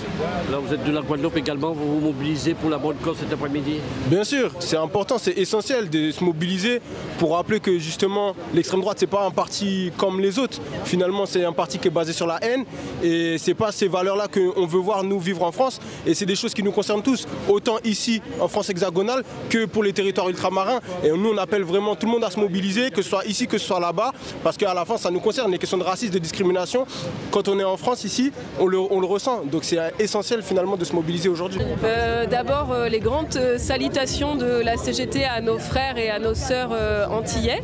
Là, vous êtes de la Guadeloupe également, vous vous mobilisez pour la bonne cause cet après-midi? Bien sûr, c'est important, c'est essentiel de se mobiliser pour rappeler que justement l'extrême droite, c'est pas un parti comme les autres. Finalement, c'est un parti qui est basé sur la haine et c'est pas ces valeurs-là qu'on veut voir nous vivre en France. Et c'est des choses qui nous concernent tous, autant ici en France hexagonale que pour les territoires ultramarins. Et nous, on appelle vraiment tout le monde à se mobiliser, que ce soit ici, que ce soit là-bas. Parce qu'à la fin, ça nous concerne, les questions de racisme, de discrimination. Quand on est en France, ici, on le ressent. Donc c'est essentiel finalement de se mobiliser aujourd'hui. D'abord, les grandes salutations de la CGT à nos frères et à nos sœurs antillais.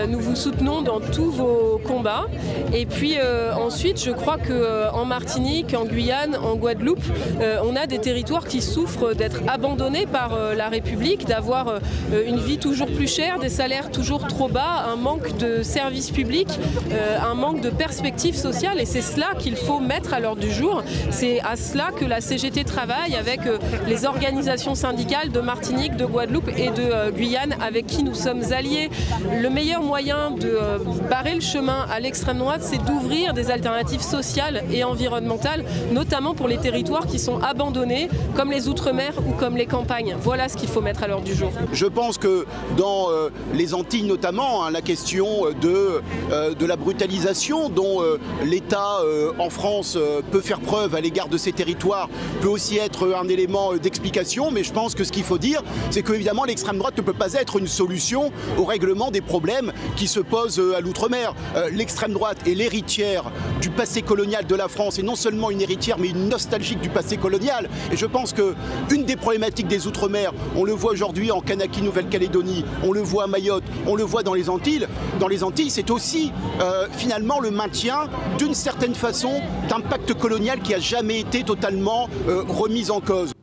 Nous vous soutenons dans tous vos combats. Et puis ensuite, je crois qu'en Martinique, en Guyane, en Guadeloupe, on a des territoires qui souffrent d'être abandonnés par la République, d'avoir une vie toujours plus chère, des salaires toujours trop bas, un manque de services publics, un manque de perspectives sociales et c'est cela qu'il faut mettre à l'ordre du jour. C'est à cela que la CGT travaille avec les organisations syndicales de Martinique, de Guadeloupe et de Guyane avec qui nous sommes alliés. Le meilleur moyen de barrer le chemin à l'extrême droite, c'est d'ouvrir des alternatives sociales et environnementales, notamment pour les territoires qui sont abandonnés, comme les Outre-mer ou comme les campagnes. Voilà ce qu'il faut mettre à l'ordre du jour. Je pense que dans les Antilles notamment, la question de la brutalisation dont l'État en France peut faire preuve à l'égard de ces territoires peut aussi être un élément d'explication, mais je pense que ce qu'il faut dire, c'est qu'évidemment l'extrême droite ne peut pas être une solution au règlement des problèmes qui se posent à l'outre-mer. L'extrême droite est l'héritière du passé colonial de la France, et non seulement une héritière, mais une nostalgique du passé colonial. Et je pense qu'une des problématiques des outre-mer, on le voit aujourd'hui en Kanaki, Nouvelle-Calédonie, on le voit à Mayotte, on le voit dans les Antilles. Dans les Antilles, c'est aussi finalement le maintien d'une certaine façon d'un pacte colonial qui n'a jamais été totalement remis en cause.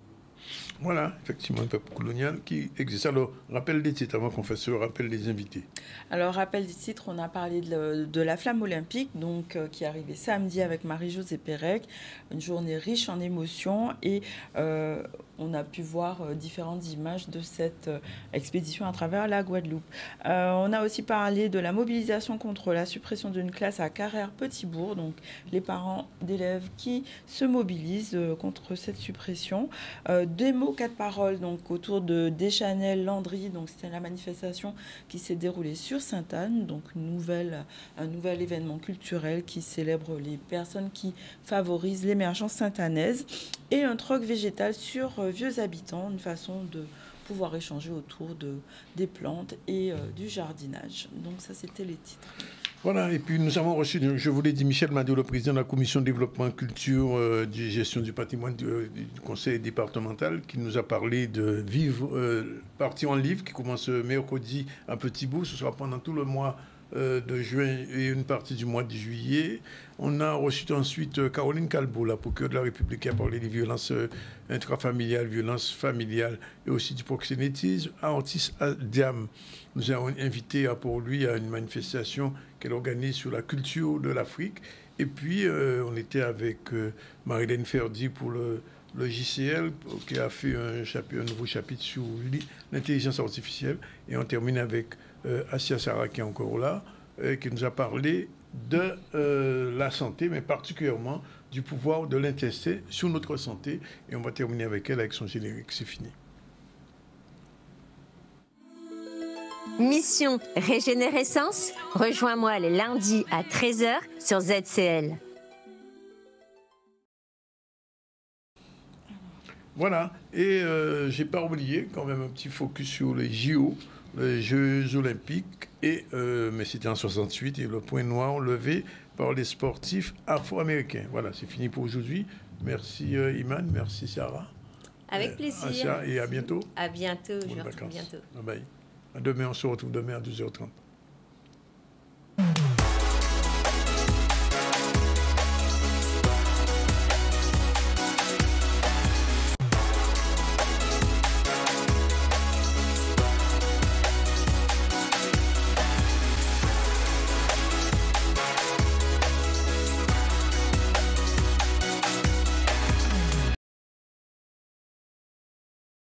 Voilà, effectivement, un peuple colonial qui existe. Alors, rappel des titres avant qu'on fasse le rappel des invités. Alors, rappel des titres, on a parlé de la flamme olympique, donc qui est arrivée samedi avec Marie-Josée Pérec, une journée riche en émotions et on a pu voir différentes images de cette expédition à travers la Guadeloupe. On a aussi parlé de la mobilisation contre la suppression d'une classe à Carrère-Petitbourg, donc les parents d'élèves qui se mobilisent contre cette suppression. Des mots, 4 paroles donc autour de Deschanel, Landry, donc c'était la manifestation qui s'est déroulée sur Sainte-Anne, donc un nouvel événement culturel qui célèbre les personnes qui favorisent l'émergence sainte-annaise, et un troc végétal sur Vieux Habitants, une façon de pouvoir échanger autour des plantes et du jardinage. Donc ça, c'était les titres. Voilà, et puis nous avons reçu, je vous l'ai dit, Michel Madiot, le président de la commission développement culture de gestion du patrimoine du conseil départemental, qui nous a parlé de Vivre, partie en livre, qui commence mercredi à Petitbourg. Ce sera pendant tout le mois de juin et une partie du mois de juillet. On a reçu ensuite Caroline Calbo, la procureure de la République, qui a parlé des violences intrafamiliales, violences familiales et aussi du proxénétisme. À Ortiz Diam, nous avons invité pour lui à une manifestation qu'elle organise sur la culture de l'Afrique. Et puis, on était avec Marilène Ferdi pour le JCL, qui a fait un nouveau chapitre sur l'intelligence artificielle. Et on termine avec Assia Sarah, qui est encore là, qui nous a parlé de la santé, mais particulièrement du pouvoir de l'intestin sur notre santé. Et on va terminer avec elle, avec son générique. C'est fini. Mission Régénérescence, rejoins-moi les lundis à 13h sur ZCL. Voilà. Et j'ai pas oublié quand même un petit focus sur les JO, les Jeux Olympiques. Mais c'était en 68 et le point noir levé par les sportifs afro-américains. Voilà, c'est fini pour aujourd'hui. Merci Iman, merci Sarah. Avec plaisir. Et à bientôt. À bientôt, Bonnes je vacances. bientôt. Bye bye. À demain, on se retrouve demain à 12h30.